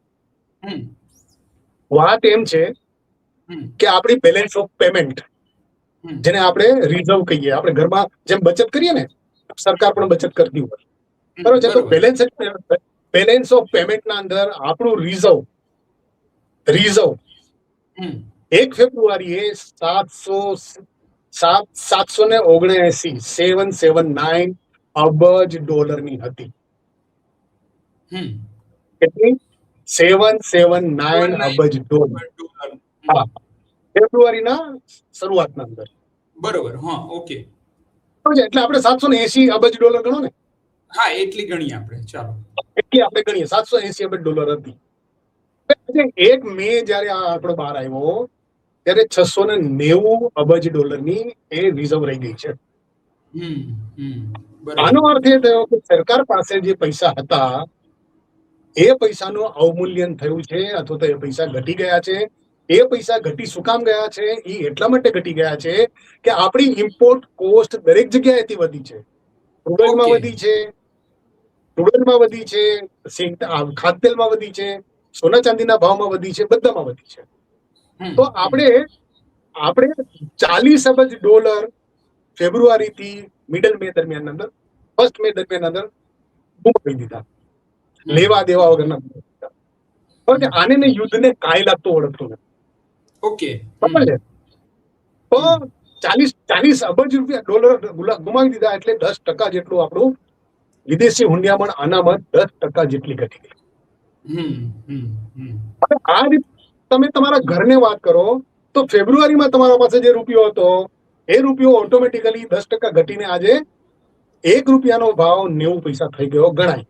Speaker 2: વાત એમ છે કે આપણી બેલેન્સ ઓફ પેમેન્ટ, જેને આપણે રિઝર્વ કહીએ, આપણે ઘરમાં જેમ બચત કરીએ ને, સરકાર પણ બચત કરતી હોય, બરોબર છે? તો બેલેન્સ ઓફ પેમેન્ટ ના અંદર આપણું રિઝર્વ 1 ફેબ્રુઆરીએ 779 અબજ ડોલરની હતી. કેટલી? 779 અબજ ડોલર. હા, ફેબ્રુઆરીના શરૂઆતના અંદર.
Speaker 1: બરોબર. હા, ઓકે.
Speaker 2: એટલે આપણે 780 અબજ ડોલર ગણો ને.
Speaker 1: હા, એટલી ગણીએ આપણે. ચાલો,
Speaker 2: એટલી આપણે ગણીએ. 780 અબજ ડોલર હતી. 1 મે જયારે આ આંકડો બહાર આવ્યો ત્યારે 690 અબજ ડોલરની એ રિઝર્વ રહી ગઈ છે. આનો અર્થ એ થયો કે સરકાર પાસે જે પૈસા હતા એ પૈસાનું અવમૂલ્યન થયું છે અથવા તો એ પૈસા ઘટી ગયા છે. એ પૈસા ઘટી શું કામ ગયા છે? એ એટલા માટે ઘટી ગયા છે કે આપણી ઇમ્પોર્ટ કોસ્ટ દરેક જગ્યાએથી વધી છે. ક્રૂડ વધી છે, ક્રૂડમાં વધી છે, ખાદ્યતેલમાં વધી છે, સોના ચાંદીના ભાવમાં વધી છે, બધામાં વધી છે. તો આપણે 40 અબજ ડોલર ફેબ્રુઆરીથી મિડલ મે દરમિયાન અંદર, 1 મે દરમિયાન અંદર ગુમાવી દીધા, લેવા દેવા વગરના. પણ આને યુદ્ધને કાંઈ લાગતું ઓળખતું નથી.
Speaker 1: ઓકે,
Speaker 2: સમજ છે? તો 40 અબજ ડોલર ગુમાવી દીધા એટલે 10% જેટલું આપણું વિદેશી હુંડિયામણ અનામત 10% જેટલી ઘટી ગઈ. હવે આ રીતે તમે તમારા ઘરને વાત કરો તો ફેબ્રુઆરીમાં તમારા પાસે જે રૂપિયો હતો એ રૂપિયો ઓટોમેટિકલી 10% ઘટીને આજે 1 રૂપિયાનો ભાવ 90 પૈસા થઈ ગયો ગણાય.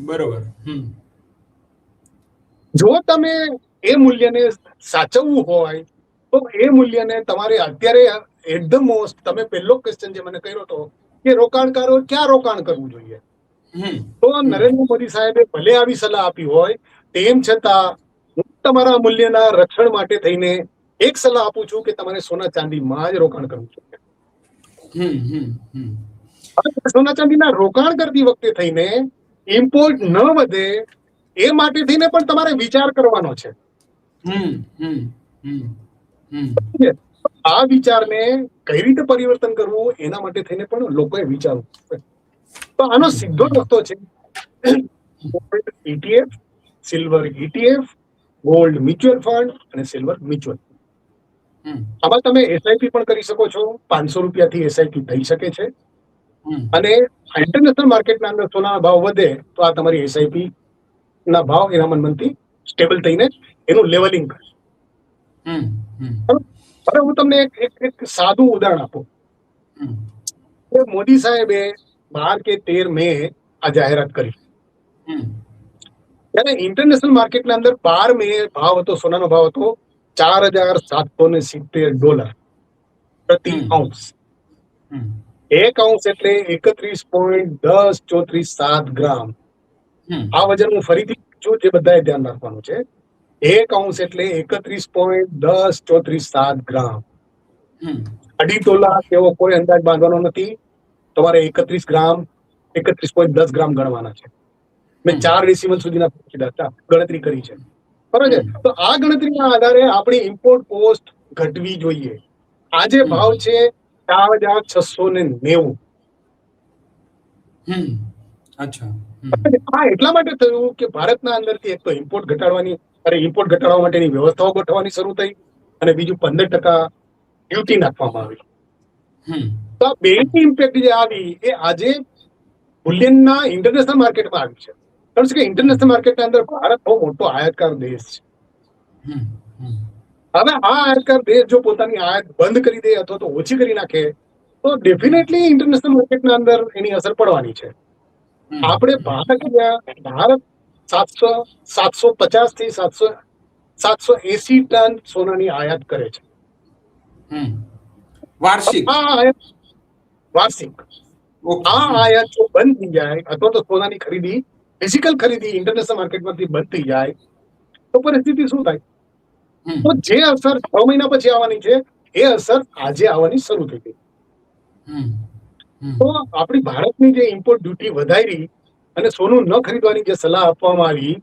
Speaker 1: બરોબર.
Speaker 2: જો તમે એ મૂલ્યને સાચવવું હોય તો એ મૂલ્યને તમારે અત્યારે એટ ધ મોસ્ટ, તમે પહેલો ક્વેશ્ચન જે મને કર્યો હતો કે રોકાણકારો ક્યાં રોકાણ કરવું જોઈએ, તો નરેન્દ્ર મોદી સાહેબે ભલે આવી સલાહ આપી હોય, તેમ છતાં હું તમારા મૂલ્યના રક્ષણ માટે થઈને એક સલાહ આપું છું કે તમારે સોના ચાંદીમાં જ રોકાણ કરવું જોઈએ. હવે સોના ચાંદીના રોકાણ કરતી વખતે થઈને ઇમ્પોર્ટ ન વધે એ માટે થઈને પણ તમારે વિચાર કરવાનો છે.
Speaker 1: હમ હમ હમ હમ
Speaker 2: આ વિચારને કઈ રીતે પરિવર્તન કરવું એના માટે થઈને પણ લોકોએ વિચારવું પડશે. તો આનો સીધો રસ્તો છે gold ETF, silver ETF, gold mutual fund અને સિલ્વર મ્યુચ્યુઅલ. આમાં તમે એસઆઈપી પણ કરી શકો છો. 500 રૂપિયાથી એસઆઈપી થઈ શકે છે. અને ઇન્ટરનેશનલ માર્કેટના અંદર સોનાના ભાવ વધે તો આ તમારી એસઆઈપી ના ભાવ એના મનથી સ્ટેબલ થઈને એનું લેવલિંગ કરે. હવે હું તમને એક સાદું ઉદાહરણ આપું. મોદી સાહેબે 12 કે 13 મે આ જાહેરાત કરી. ત્યારે ઇન્ટરનેશનલ માર્કેટના અંદર 12 મે ભાવ હતો, સોનાનો ભાવ હતો $4,770 પ્રતિ આઉન્સ. 1 આઉન્સ એટલે 31.1034 ગ્રામ. આ વજન હું ફરીથી છું, જે બધાએ ધ્યાન રાખવાનું છે. 1 આઉન્સ એટલે 31.1034 ગ્રામ. 2.5 તોલા એવો કોઈ અંદાજ બાંધવાનો નથી. તમારે 31 ગ્રામ, 31.10 ગ્રામ ગણવાના છે. મેં 4 ડેસિમલ સુધીના ગણતરી કરી છે, બરાબર છે. તો આ ગણતરીના આધારે આપણી ઇમ્પોર્ટ કોસ્ટ ઘટવી જોઈએ. આજે ભાવ છે 4,690.
Speaker 1: અચ્છા.
Speaker 2: આ એટલા માટે થયું કે ભારતના અંદરથી એક તો ઇમ્પોર્ટ ઘટાડવા માટેની વ્યવસ્થાઓ ગોઠવવાની શરૂ થઈ, અને બીજું 15% ડ્યુટી નાખવામાં આવી. તો આ બેની ઇમ્પેક્ટ જે આવી એ આજે બુલિયનના ઇન્ટરનેશનલ માર્કેટમાં આવી છે. કારણ કે ઇન્ટરનેશનલ માર્કેટના અંદર ભારત બહુ મોટો આયાતકાર દેશ છે. હવે આ આયાતકાર દેશ જો પોતાની આયાત બંધ કરી દે અથવા તો ઓછી કરી નાખે તો ડેફિનેટલી ઇન્ટરનેશનલ માર્કેટના અંદર એની અસર પડવાની છે. આપણે ભારત 750 થી 780 ટન સોનાની આયાત કરે છે
Speaker 1: વાર્ષિક.
Speaker 2: વાર્ષિક આ આયાત જો બંધ થઈ જાય અથવા તો સોનાની ખરીદી, ફિઝિકલ ખરીદી ઇન્ટરનેશનલ માર્કેટમાંથી બંધ થઈ જાય તો પરિસ્થિતિ શું થાય? તો જે અસર 6 મહિના પછી આવવાની છે એ અસર આજે આવવાની શરૂ થઈ ગઈ. તો આપણી ભારતની જે ઇમ્પોર્ટ ડ્યુટી વધારી અને સોનું ન ખરીદવાની જે સલાહ આપવામાં આવી,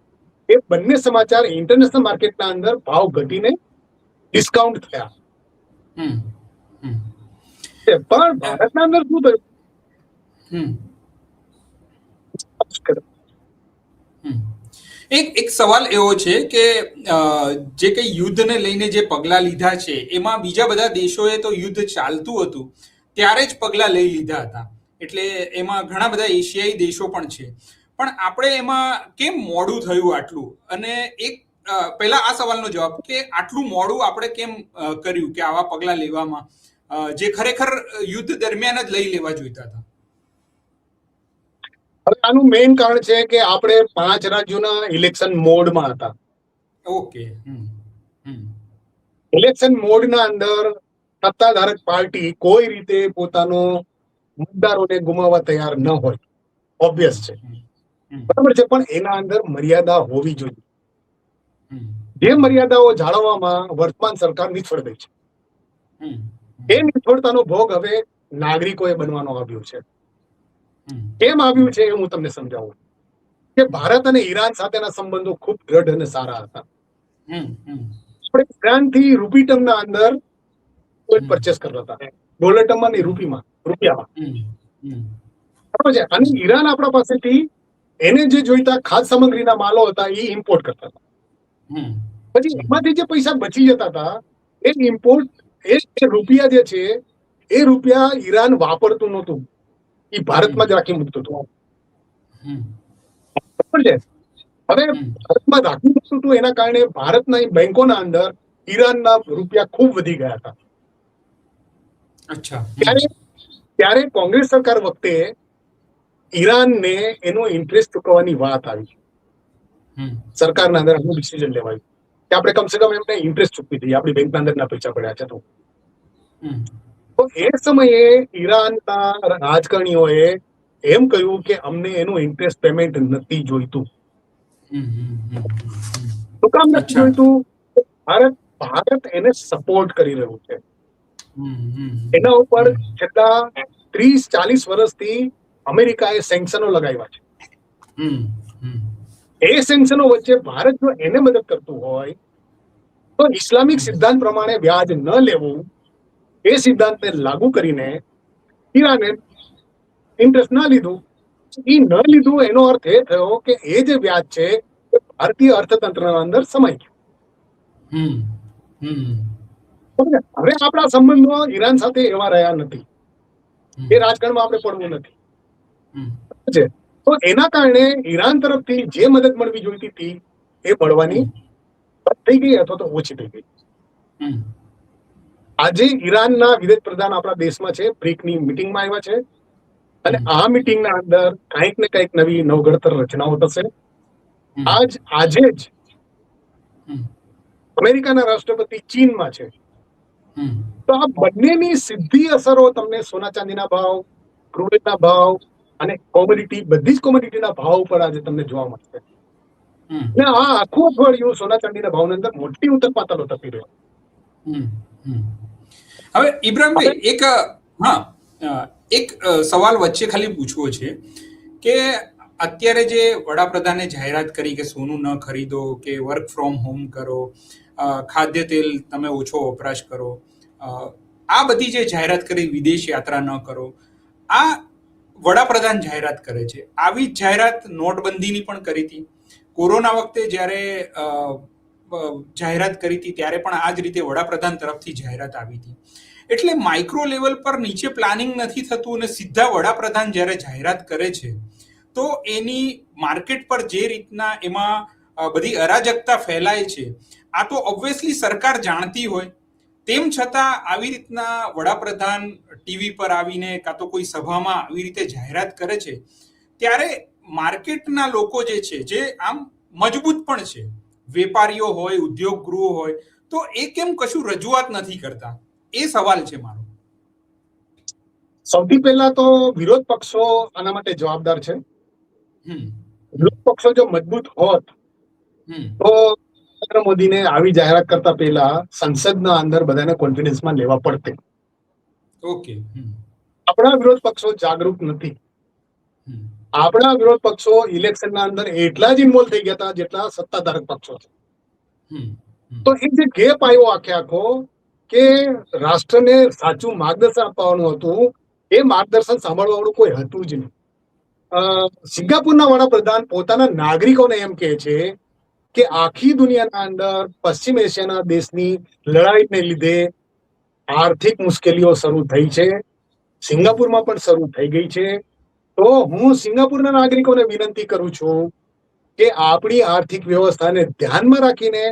Speaker 2: એ બંને સમાચાર ઇન્ટરનેશનલ માર્કેટના અંદર ભાવ ઘટીને ડિસ્કાઉન્ટ થયા. પણ ભારતના અંદર શું થયું?
Speaker 1: એક સવાલ એવો છે કે જે કઈ યુદ્ધને લઈને જે પગલા લીધા છે એમાં બીજા બધા દેશોએ તો યુદ્ધ ચાલતું હતું ત્યારે જ પગલા લઈ લીધા હતા. એટલે એમાં ઘણા બધા એશિયાઈ દેશો પણ છે. પણ આપણે એમાં કેમ મોડું થયું આટલું? અને એક પહેલા આ સવાલનો જવાબ કે આટલું મોડું આપણે કેમ કર્યું કે આવા પગલા લેવામાં, જે ખરેખર યુદ્ધ દરમિયાન જ લઈ લેવા જોઈતા હતા?
Speaker 2: હવે આનું મેઇન કારણ છે કે આપણે 5 રાજ્યોના ઇલેક્શન મોડમાં હતા.
Speaker 1: ઓકે.
Speaker 2: ઇલેક્શન મોડના અંદર સત્તાધારક પાર્ટી કોઈ રીતે પોતાનો મતદારોને ગુમાવવા તૈયાર ન હોય, ઓબ્વિયસ છે, બરાબર છે. પણ એના અંદર મર્યાદા હોવી જોઈએ. જે મર્યાદાઓ જાળવવામાં વર્તમાન સરકાર નિષ્ફળ ગઈ છે. એ નિષ્ફળતાનો ભોગ હવે નાગરિકોએ બનવાનો આવ્યો છે. કેમ આવ્યું છે એ હું તમને સમજાવું. કે ભારત અને ઈરાન સાથેના સંબંધો ખૂબ દ્રઢ અને સારા હતા. આપણે ઈરાનથી રૂપી ટર્મના અંદર ઓઇલ પરચેસ કરતા હતા, ડોલર ટર્મમાં નહીં, રૂપિયામાં. બરાબર છે. અને ઈરાન આપણા પાસેથી એને જે જોઈતા ખાદ્ય સામગ્રીના માલો હતા એ ઇમ્પોર્ટ કરતા હતા. પછી એમાંથી જે પૈસા બચી જતા હતા એ ઇમ્પોર્ટ, એ રૂપિયા જે છે એ રૂપિયા ઈરાન વાપરતું નહોતું, એ ભારતમાં જ રાખી મૂકતું હતું. બરાબર છે. હવે ભારતમાં રાખી મૂકતું હતું એના કારણે ભારતના બેંકોના અંદર ઈરાનના રૂપિયા ખૂબ વધી ગયા હતા. ત્યારે કોંગ્રેસ સરકાર વખતે ઈરાનને એનો ઇન્ટરેસ્ટ ચૂકવવાની વાત આવી. સરકારના અંદર આનું ડિસિઝન લેવાયું કે આપણે કમસે કમ એમને ઇન્ટરેસ્ટ ચૂકવી દઈએ, આપણી બેંકના અંદરના પૈસા પડ્યા છે તો. એ સમયે ઈરાનના રાજકારણીઓએ એમ કહ્યું કે અમને એનું ઇન્ટરેસ્ટ પેમેન્ટ નથી જોઈતું. શું કામ નથી જોઈતું? ભારત એને સપોર્ટ કરી રહ્યું છે. એના ઉપર છેલ્લા 30-40 વર્ષથી અમેરિકાએ સેન્કશનો લગાવ્યા છે.
Speaker 1: હમ હમ
Speaker 2: એ સેન્કશનો વચ્ચે ભારત જો એને મદદ કરતું હોય તો ઇસ્લામિક સિદ્ધાંત પ્રમાણે વ્યાજ ન લેવું, એ સિદ્ધાંતને લાગુ કરીને ઈરાને ઇન્ટરેસ્ટ ના લીધું. એ ન લીધું એનો અર્થ એ થયો કે એ જે વ્યાજ છે એ ભારતીય અર્થતંત્રના અંદર સમાઈ ગયું.
Speaker 1: હમ હમ
Speaker 2: સમજ્યા? હવે આપણા સંબંધો ઈરાન સાથે એવા રહ્યા નથી. એ રાજકારણમાં આપણે પડવું નથી.
Speaker 1: હમ
Speaker 2: છે તો એના કારણે ઈરાન તરફથી જે મદદ મળવી જોઈતી હતી એ મળવાની બંધ થઈ ગઈ અથવા તો ઓછી થઈ ગઈ.
Speaker 1: હમ
Speaker 2: આજે ઈરાનના વિદેશ પ્રધાન આપણા દેશમાં છે, બ્રિકની મિટિંગમાં આવ્યા છે અને આ મિટિંગના અંદર કંઈક ને કંઈક નવી નવઘડતર રચનાઓ થશે. આજે જ અમેરિકાના રાષ્ટ્રપતિ ચીનમાં છે. તો આ બંનેની સીધી અસરો તમને સોના ચાંદીના ભાવ, ક્રૂડના ભાવ અને કોમોડિટી, બધી જ કોમોડિટીના ભાવ ઉપર આજે તમને જોવા મળશે. ને આ આખું અઠવાડિયું સોના ચાંદીના ભાવની અંદર મોટી ઉથલપાથલો થતી રહ્યો.
Speaker 1: હવે ઇબ્રાહીમભાઈ એક સવાલ વચ્ચે ખાલી પૂછવો છે કે અત્યારે જે વડાપ્રધાને જાહેરાત કરી કે સોનું ન ખરીદો, કે વર્ક ફ્રોમ હોમ કરો, ખાદ્ય તેલ તમે ઓછો વપરાશ કરો, આ બધી જે જાહેરાત કરી, વિદેશ યાત્રા ન કરો, આ વડાપ્રધાન જાહેરાત કરે છે. આવી જ જાહેરાત નોટબંધીની પણ કરી હતી. કોરોના વખતે જ્યારે જાહેરાત કરી હતી ત્યારે પણ આ જ રીતે વડાપ્રધાન તરફથી જાહેરાત આવી હતી. એટલે માઇક્રો લેવલ પર નીચે પ્લાનિંગ નથી થતું અને સીધા વડાપ્રધાન જ્યારે જાહેરાત કરે છે તો એની માર્કેટ પર જે રીતના એમાં બધી અરાજકતા ફેલાય છે, આ તો ઓબ્વિયસલી સરકાર જાણતી હોય, તેમ છતાં આવી રીતના વડાપ્રધાન ટીવી પર આવીને કાં તો કોઈ સભામાં આવી રીતે જાહેરાત કરે છે ત્યારે માર્કેટના લોકો જે છે, જે આમ મજબૂત પણ છે, વેપારીઓ હોય, ઉદ્યોગ ગૃહો હોય, તો એ કેમ કશું રજૂઆત નથી કરતા? એ સવાલ છે મારો.
Speaker 2: સૌથી પહેલા તો વિરોધ પક્ષો આના માટે જવાબદાર છે. વિરોધ પક્ષો જો મજબૂત હોત તો નરેન્દ્ર મોદીને આવી જાહેરાત કરતા પહેલા સંસદના અંદર બધાને કોન્ફિડન્સમાં લેવા પડતે.
Speaker 1: ઓકે.
Speaker 2: આપણા વિરોધ પક્ષો જાગૃત નથી. આપણા વિરોધ પક્ષો ઇલેક્શનના અંદર એટલા જ ઇન્વોલ્વ થઈ ગયા હતા જેટલા સત્તાધારક પક્ષો છે. તો એ જે ગેપ આવ્યો આખો કે રાષ્ટ્રને સાચું માર્ગદર્શન આપવાનું હતું, એ માર્ગદર્શન સાંભળવાનું કોઈ હતું જ નહીં. સિંગાપુરના વડાપ્રધાન પોતાના નાગરિકોને એમ કહે છે કે આખી દુનિયાના અંદર પશ્ચિમ એશિયાના દેશની લડાઈને લીધે આર્થિક મુશ્કેલીઓ શરૂ થઈ છે, સિંગાપુરમાં પણ શરૂ થઈ ગઈ છે. તો હું સિંગાપુરના નાગરિકોને વિનંતી કરું છું કે આપણી આર્થિક વ્યવસ્થાને ધ્યાનમાં રાખીને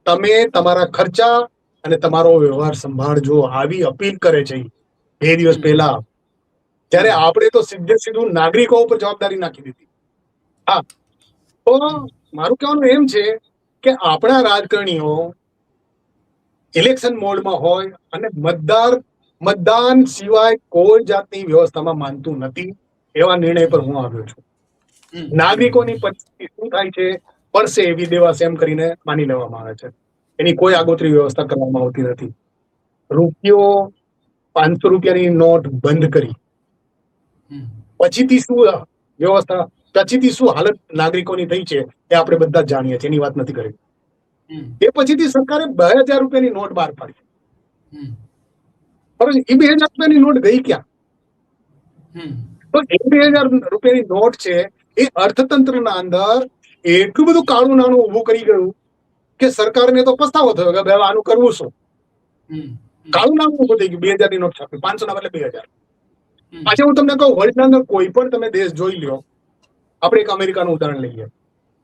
Speaker 2: તમે તમારા ખર્ચા અને તમારો વ્યવહાર સંભાળજો. આવી અપીલ કરે છે 2 દિવસ પહેલા. ત્યારે આપણે તો સીધું નાગરિકો ઉપર જવાબદારી નાખી દીધી. હા, તો મારું કહેવાનું એમ છે કે આપણા રાજકારણીઓ ઇલેક્શન મોડમાં હોય અને મતદાન સિવાય કોઈ જાતની વ્યવસ્થામાં માનતું નથી, એવા નિર્ણય પર હું આવ્યો છું. નાગરિકોની પરિસ્થિતિ શું થાય છે, પડશે એવી દેવા સેમ કરીને માની લેવામાં આવે છે. એની કોઈ આગોતરી વ્યવસ્થા કરવામાં આવતી નથી. રૂપિયો 500 રૂપિયાની નોટ બંધ કરી પછીથી શું વ્યવસ્થા, પછીથી શું હાલત નાગરિકોની થઈ છે એ આપણે બધા જાણીએ છીએ, એની વાત નથી કરી. એ પછીથી સરકારે 2000 રૂપિયાની નોટ બહાર પાડી. એ 2000 રૂપિયાની નોટ ગઈ ક્યાં? તો એ 2000 રૂપિયાની નોટ છે એ અર્થતંત્રના અંદર એટલું બધું કાળું નાણું ઉભું કરી ગયું કે સરકારને તો પસ્તાવો થયો કે ભાઈ આનું કરવું શું. કાળું નાણું ઉભું થઈ ગયું. 2000 ની નોટ છાપી, 500 ના બદલે 2000. આજે હું તમને કહું, વર્લ્ડના અંદર કોઈ પણ તમે દેશ જોઈ લ્યો, આપણે એક અમેરિકાનું ઉદાહરણ લઈએ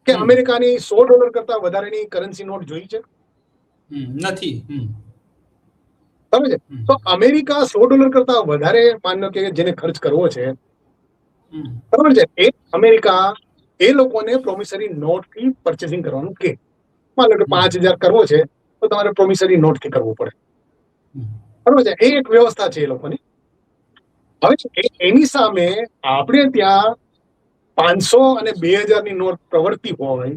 Speaker 2: કે અમેરિકાની $100 કરતા વધારેની કરન્સી નોટ જોઈ છે?
Speaker 1: નથી.
Speaker 2: બરાબર છે. તો અમેરિકા $100 કરતા વધારે માનો કે જેને ખર્ચ કરવો છે, બરાબર છે, એ અમેરિકા એ લોકોને પ્રોમિસરી નોટ થી પરચેસિંગ કરવાનું કે માનો કે 5000 કરવો છે તો તમારે પ્રોમિસરી નોટ થી કરવું પડે. બરાબર છે. એ એક વ્યવસ્થા છે એ લોકોની. હવે એની સામે આપણે ત્યાં 500 અને 2000 ની નોટ પ્રવર્તી હોય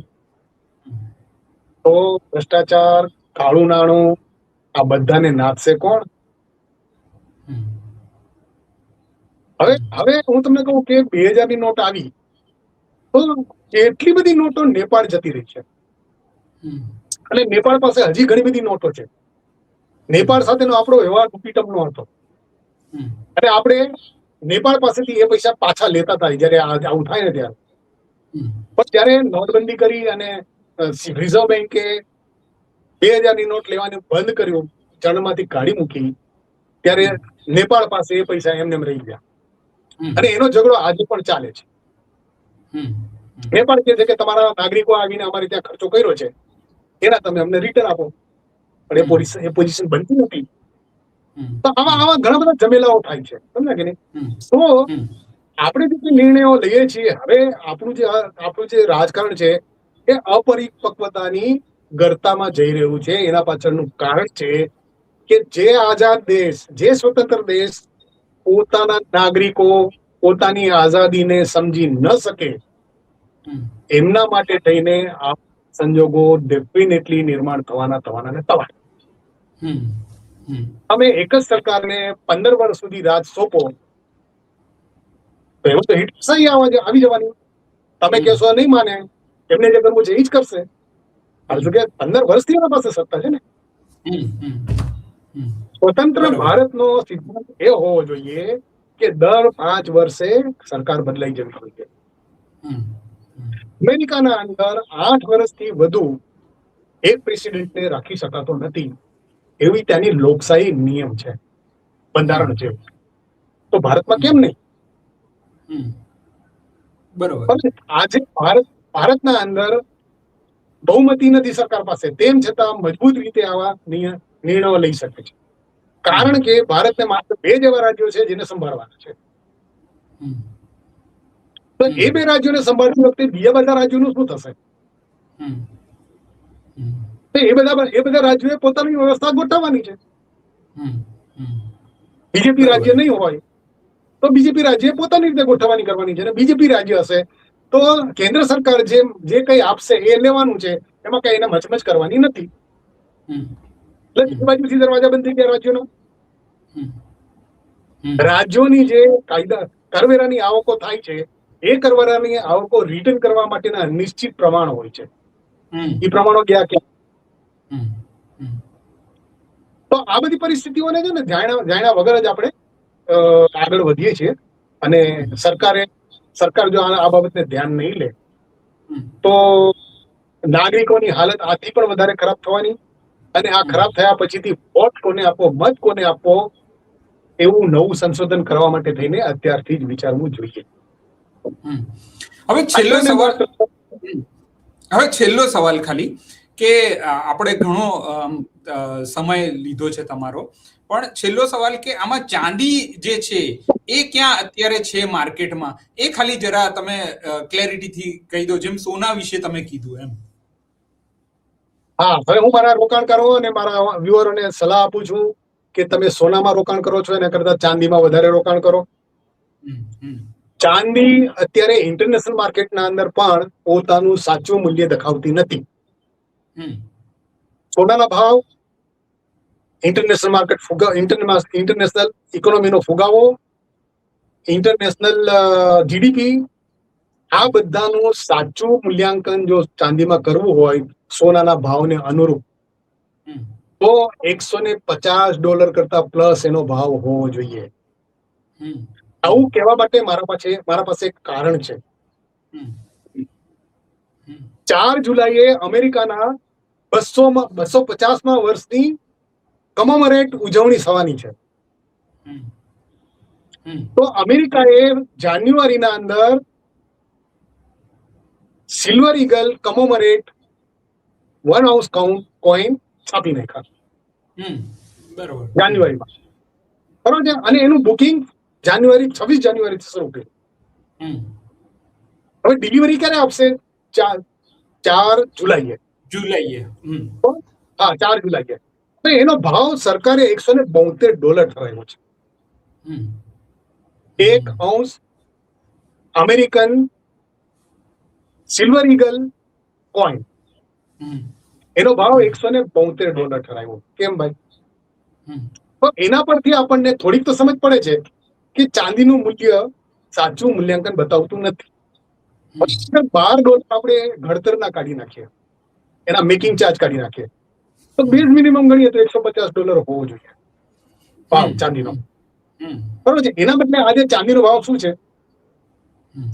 Speaker 2: તો ભ્રષ્ટાચાર, કાળું નાણું, આ બધાને નાથશે કોણ? હવે હું તમને કહું કે 2000 ની નોટ આવી તો કેટલી બધી નોટો નેપાળ જતી રહી છે અને નેપાળ પાસે હજી ઘણી બધી નોટો છે. નેપાળ સાથેનો આપણો વ્યવહાર રૂપીટમનો હતો અને આપણે નેપાળ પાસેથી એ પૈસા પાછા લેતા હતા જયારે આવું થાય ને ત્યારે. પણ જયારે નોટબંધી કરી અને રિઝર્વ બેન્કે 2000 ની નોટ લેવાનું બંધ કર્યું, ચલણમાંથી કાઢી મૂકી, ત્યારે નેપાળ પાસે એ પૈસા એમને એમ રહી ગયા અને એનો ઝઘડો આજે પણ ચાલે છે. નેપાળ કહે છે કે તમારા નાગરિકો આવીને અમારે ત્યાં ખર્ચો કર્યો છે એના તમે અમને રિટર્ન આપો, પણ એ પોઝિશન બનતી નથી. તો આવા ઘણા બધા ઝમેલાઓ થાય છે, સમજ્યા કે નહીં? તો આપણે જે નિર્ણયો લઈએ છીએ હવે, આપણું જે રાજકારણ છે એ અપરિપક્વતાની ગર્તામાં જઈ રહ્યું છે. એના પાછળનું કારણ છે કે જે આઝાદ દેશ, જે સ્વતંત્ર દેશ પોતાના નાગરિકો પોતાની આઝાદીને સમજી ન શકે એમના માટે થઈને આ સંજોગો ડેફિનેટલી નિર્માણ થવાના ને થવાના. અમે એક જ સરકારને 15 વર્ષ સુધી રાજ સોંપો તો એવું તો હિટસાઈ આવી જવાની. તમે કહેશો નહીં માને, એમને જે કરવું છે એ જ કરશે. કારણ કે 15 વર્ષથી એના પાસે સત્તા છે ને. સ્વતંત્ર ભારતનો સિદ્ધાંત એ હોવો જોઈએ કે દર 5 વર્ષે સરકાર બદલાઈ જવી જોઈએ. અમેરિકાના અંદર 8 વર્ષથી વધુ એક પ્રેસિડેન્ટને રાખી શકાતો નથી, એવી ત્યાંની લોકશાહી નિયમ છે, બંધારણ છે. તો ભારતમાં કેમ નહીં?
Speaker 1: બરોબર.
Speaker 2: આજે ભારતના અંદર બહુમતી નથી સરકાર પાસે, તેમ છતાં મજબૂત રીતે આવા નિર્ણયો લઈ શકે છે. કારણ કે ભારતને માત્ર 2 જેવા રાજ્યો છે જેને સંભાળવાના છે. તો એ 2 રાજ્યોને સંભાળતી વખતે બીજા બધા રાજ્યોનું શું થશે? એ બધા રાજ્યોએ પોતાની વ્યવસ્થા ગોઠવવાની છે. બીજેપી રાજ્ય નહીં હોય તો બીજેપી રાજ્ય પોતાની રીતે ગોઠવવાની કરવાની છે. અને બીજેપી રાજ્ય હશે તો કેન્દ્ર સરકાર જે કઈ આપશે એ લેવાનું છે, એમાં કઈ એને મચમચ કરવાની નથી. એટલે બીજી બાજુથી દરવાજા બંધ થઈ ગયા રાજ્યોનો. રાજ્યોની જે કાયદા કરવેરાની આવકો થાય છે એ કરવેરાની આવકો રિટર્ન કરવા માટેના નિશ્ચિત પ્રમાણ હોય છે. એ પ્રમાણો ગયા ક્યાં? તો આ બધી પરિસ્થિતિઓને છે ને જાણ્યા વગર જ આપણે આગળ વધીએ છીએ. અને સરકાર જો આ બાબતને ધ્યાન નહીં લે તો નાગરિકોની હાલત આથી પણ વધારે ખરાબ થવાની. અને આ ખરાબ થયા પછીથી વોટ કોને આપવો, મત કોને આપવો, એવું નવું સંશોધન કરવા માટે થઈને અત્યારથી જ વિચારવું જોઈએ.
Speaker 1: હવે છેલ્લો સવાલ ખાલી કે આપણે ઘણો સમય લીધો છે તમારો, પણ છેલ્લો સવાલ કે આમાં ચાંદી જે છે એ ક્યાં અત્યારે છે માર્કેટમાં, એ ખાલી જરા તમે ક્લેરિટીથી કહી દો, જેમ સોના વિશે તમે કીધું એમ.
Speaker 2: હા, હવે હું મારા રોકાણકારો અને મારા વ્યુઅરોને સલાહ આપું છું કે તમે સોનામાં રોકાણ કરો છો એના કરતા ચાંદીમાં વધારે રોકાણ કરો. ચાંદી અત્યારે ઇન્ટરનેશનલ માર્કેટના અંદર પણ પોતાનું સાચું મૂલ્ય દખાવતી નથી. સોનાના ભાવ, ઇન્ટરનેશનલ માર્કેટ ઇન્ટરનેશનલ ઇકોનોમીનો ફુગાવો, ઇન્ટરનેશનલ જીડીપી, આ બધાનું સાચું મૂલ્યાંકન જો ચાંદીમાં કરવું હોય સોનાના ભાવને અનુરૂપ તો $150 કરતા પ્લસ એનો ભાવ હોવો જોઈએ. આવું કહેવા માટે મારા પાસે એક કારણ છે. 4 જુલાઈએ અમેરિકાના 250મા વર્ષની કમોમેરેટ ઉજવણી થવાની છે. તો અમેરિકાએ જાન્યુઆરીના અંદર સિલ્વર ઈગલ કમોમેરેટ 1 ounce કોઈન છાપી નાખ્યા જાન્યુઆરીમાં, બરોબર છે. અને એનું બુકિંગ 26 જાન્યુઆરીથી શરૂ કર્યું. હવે ડિલિવરી ક્યારે આપશે? 4 જુલાઈએ. હા, 4 જુલાઈએ. એનો ભાવ સરકારે $172 ઠરાવ્યો છે. 1 ounce American silver eagle coin, એનો ભાવ $172 ઠરાવ્યો. કેમ ભાઈ? તો એના પરથી આપણને થોડીક તો સમજ પડે છે કે ચાંદીનું મૂલ્ય સાચું મૂલ્યાંકન બતાવતું નથી. $12 આપણે ઘડતરના કાઢી નાખીએ, એના મેકિંગ ચાર્જ કાઢી નાખીએ, તો બેઝ મિનિમમ ગણીએ તો $150 હોવો જોઈએ ભાવ ચાંદીનો. બરોબર છે. એના બદલે આજે ચાંદીનો ભાવ શું છે?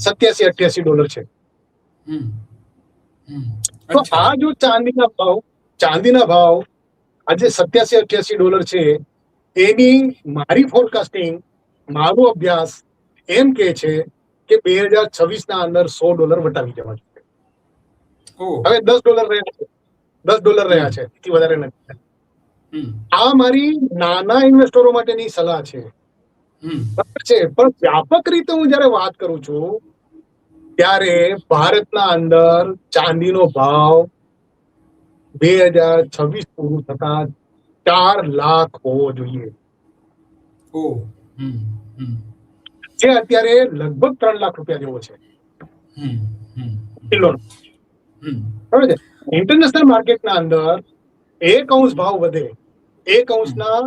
Speaker 2: $87-88 છે. તો આ જો ચાંદીના ભાવ આજે $87-88 છે, એની મારી ફોરકાસ્ટિંગ, મારો અભ્યાસ એમ કે છે કે 2026 અંદર $100 વટાવી જવા જોઈએ. હવે $10 રહ્યા છે, $10 રહ્યા છે, એથી વધારે નથી. આ મારી નાના ઇન્વેસ્ટરો માટેની સલાહ છે. પણ વ્યાપક રીતે હું જયારે વાત કરું છું ત્યારે ભારતના અંદર ચાંદીનો ભાવ 2026 પૂરું થતા 4 લાખ હોવો જોઈએ, જે અત્યારે લગભગ 3 લાખ રૂપિયા જેવો છે કિલોનો. બરાબર છે. ઇન્ટરનેશનલ માર્કેટના અંદર 1 અંશ ભાવ વધે, 1 અંશના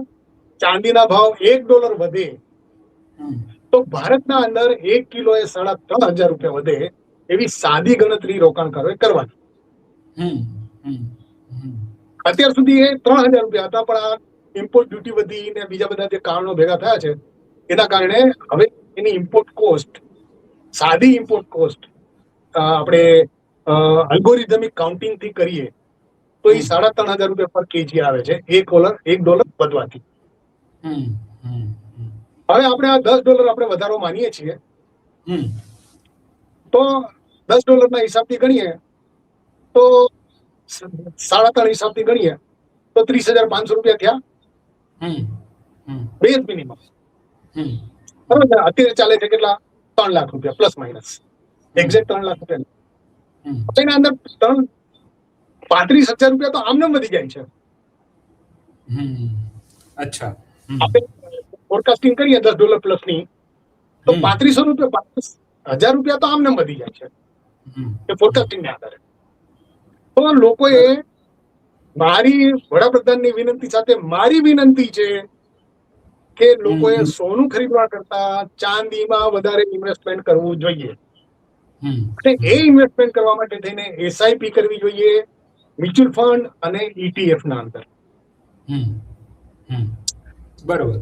Speaker 2: ચાંદીના ભાવ $1 વધે, તો ભારતના અંદર 1 કિલોએ $3,500 વધે, એવી સાદી ગણતરી રોકાણકારોએ કરવાની. અત્યાર સુધી એ $3,000 હતા, પણ આ ઇમ્પોર્ટ ડ્યુટી વધી ને બીજા બધા જે કારણો ભેગા થયા છે, એના કારણે હવે એની ઇમ્પોર્ટ કોસ્ટ, સાદી ઇમ્પોર્ટ કોસ્ટ આપણે અલ્ગોરિધમિક કાઉન્ટિંગ થી કરીએ તો એ $3,500 પર કેજી આવે છે, $1 વધવાથી. હવે આપણે આ $10 આપણે વધારો માનીએ છીએ, તો $10 હિસાબથી ગણીએ તો 3.5 હિસાબથી ગણીએ તો $30,500 થયા બેઝ મિનિમમ. બરાબર. અત્યારે ચાલે છે કેટલા? $3 lakh plus minus, exact $3 lakh. એના અંદર $35,000 તો આમને વધી જાય છે.
Speaker 1: અચ્છા.
Speaker 2: આપણે ફોરકાસ્ટિંગ કરીએ $10 પ્લસ ની, તો $3,500 તો આમને વધી જાય છે એ ફોરકાસ્ટિંગ ના આધારે. તો લોકોએ, મારી વડાપ્રધાનની વિનંતી સાથે મારી વિનંતી છે કે લોકોએ સોનું ખરીદવા કરતા ચાંદીમાં વધારે ઇન્વેસ્ટમેન્ટ કરવું જોઈએ. અને એ ઇન્વેસ્ટમેન્ટ કરવા માટે થઈને એસઆઈપી કરવી જોઈએ, મ્યુચ્યુઅલ ફંડ અને ETF ના અંદર.
Speaker 1: બરોબર.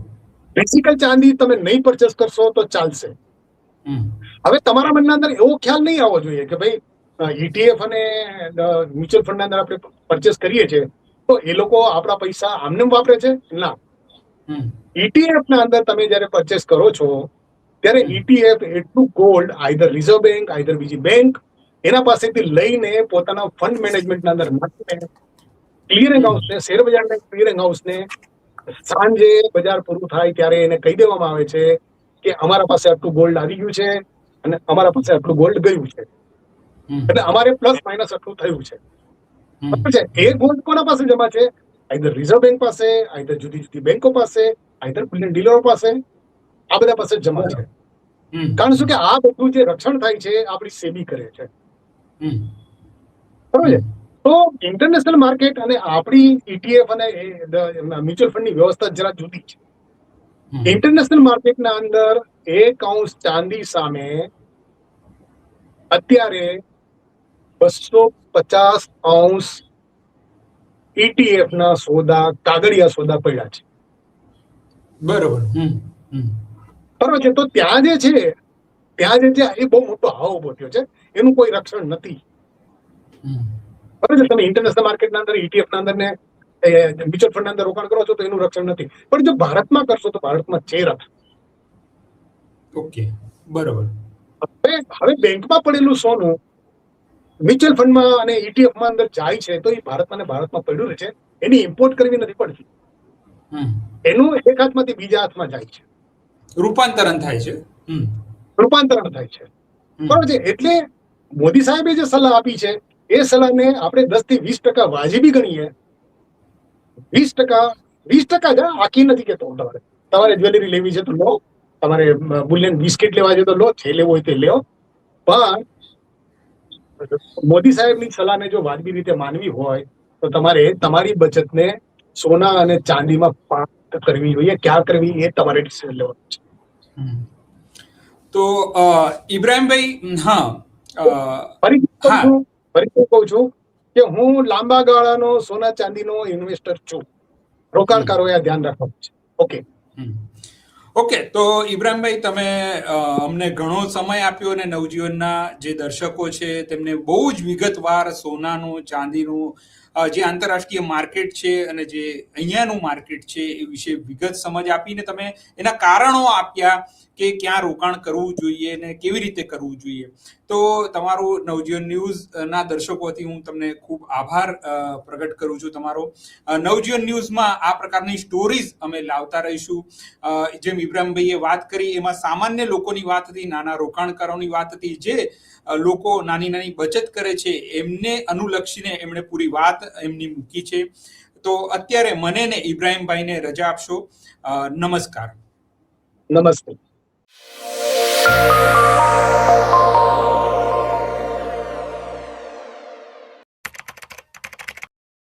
Speaker 2: ફિઝિકલ ચાંદી તમે નહીં પરચેસ કરશો તો ચાલશે. હવે તમારા મનના અંદર એવો ખ્યાલ નહીં આવવો જોઈએ કે ભાઈ ETF અને મ્યુચ્યુઅલ ફંડ ના અંદર આપણે પરચેસ કરીએ છીએ તો એ લોકો આપણા પૈસા આમને વાપરે છે. ના, ETF ના અંદર તમે જયારે પરચેસ કરો છો ત્યારે ETF એટલું gold either reserve bank, either બીજી બેંક એના પાસેથી લઈને પોતાના ફંડ મેનેજમેન્ટના અંદર નાખીને ક્લિયરિંગ હાઉસને, શેર બજારના ક્લિયરિંગ હાઉસને સાંજે બજાર પૂરું થાય ત્યારે એને કહી દેવામાં આવે છે કે અમારા પાસે આટલું ગોલ્ડ આવી ગયું છે અને અમારા પાસે આટલું ગોલ્ડ ગયું છે, એટલે અમારે પ્લસ માઇનસ આટલું થયું છે. બરાબર છે. એ ગોલ્ડ કોના પાસે જમા છે? આઈધર રિઝર્વ બેંક પાસે, આઈધર જુદી જુદી બેંકો પાસે, આઈધર બુલિયન ડીલરો પાસે, આ બધા પાસે જમા છે. કારણ શું કે આ બધું જે રક્ષણ થાય છે આપણી સેબી કરે છે. બરાબર છે. તો ઇન્ટરનેશનલ માર્કેટ અને આપણી ETF અને મ્યુચ્યુઅલ ફંડની વ્યવસ્થા જરા જુદી છે. ઇન્ટરનેશનલ માર્કેટના અંદર 1 અંશ ચાંદી સામે અત્યારે 250 અંશ ETF ના સોદા, કાગળિયા સોદા પડ્યા છે.
Speaker 1: બરોબર.
Speaker 2: બરોબર છે. તો ત્યાં જે છે એ બહુ મોટો હાવ ઉભો થયો છે, એનું કોઈ રક્ષણ નથી. બરાબર છે. તમે ઇન્ટરનેશનલ માર્કેટના અંદર, ETF ના અંદર ને મ્યુચ્યુઅલ ફંડ ના અંદર રોકાણ કરો છો તો એનું રક્ષણ નથી. પણ જો ભારતમાં કરશો તો ભારતમાં છે રક્ષણ.
Speaker 1: ઓકે, બરોબર.
Speaker 2: હવે બેંકમાં પડેલું સોનું મ્યુચ્યુઅલ ફંડમાં અને ETF માં અંદર જાય છે તો એ ભારતમાં પડ્યું રહે છે. એની ઇમ્પોર્ટ કરવી નથી પડતી. એનું એક હાથમાંથી બીજા હાથમાં જાય છે,
Speaker 1: રૂપાંતરણ થાય છે.
Speaker 2: બરાબર છે. એટલે મોદી સાહેબે જે સલાહ આપી છે એ સલાહને આપણે 10 થી 20% વાજબી ગણીએ. 20% જ, આખી નથી કેતો. તમારે જ્વેલરી લેવી છે તો લો, તમારે બુલિયન બિસ્કિટ લેવા છે તો લો, જે લેવો હોય તે લ્યો. પણ મોદી સાહેબની સલાહને જો વાજબી રીતે માનવી હોય તો તમારે તમારી બચતને સોના અને ચાંદીમાં પાર્ક કરવી જોઈએ. ક્યાં કરવી એ તમારે ડિસિઝન લેવાનું છે.
Speaker 1: તો ઇબ્રાહીમભાઈ,
Speaker 2: ફરીથી કહું
Speaker 1: હા.
Speaker 2: છું કે હું લાંબા ગાળાનો સોના ચાંદીનો ઇન્વેસ્ટર છું. રોકાણકારોએ આ ધ્યાન રાખવાનું છે. ઓકે.
Speaker 1: ઓકે, તો ઇબ્રાહીમભાઈ, તમે અમને ઘણો સમય આપ્યો અને નવજીવનના જે દર્શકો છે તેમને બહુ જ વિગતવાર સોનાનું, ચાંદીનું જે આંતરરાષ્ટ્રીય માર્કેટ છે અને જે અહીંયાનું માર્કેટ છે એ વિશે વિગત સમજ આપીને તમે એના કારણો આપ્યા કે ક્યાં રોકાણ કરવું જોઈએ ને કેવી રીતે કરવું જોઈએ. તો તમારું નવજીવન ન્યૂઝના દર્શકોથી હું તમને ખૂબ આભાર પ્રગટ કરું છું તમારો. નવજીવન ન્યૂઝમાં આ પ્રકારની સ્ટોરીઝ અમે લાવતા રહીશું. જેમ ઇબ્રાહીમભાઈએ વાત કરી એમાં સામાન્ય લોકોની વાત હતી, નાના રોકાણકારોની વાત હતી, જે લોકો નાની નાની બચત કરે છે એમને અનુલક્ષીને એમણે પૂરી વાત એમની મૂકી છે. તો અત્યારે મને ને ઇબ્રાહીમભાઈને રજા આપશો. નમસ્કાર.
Speaker 2: નમસ્તે.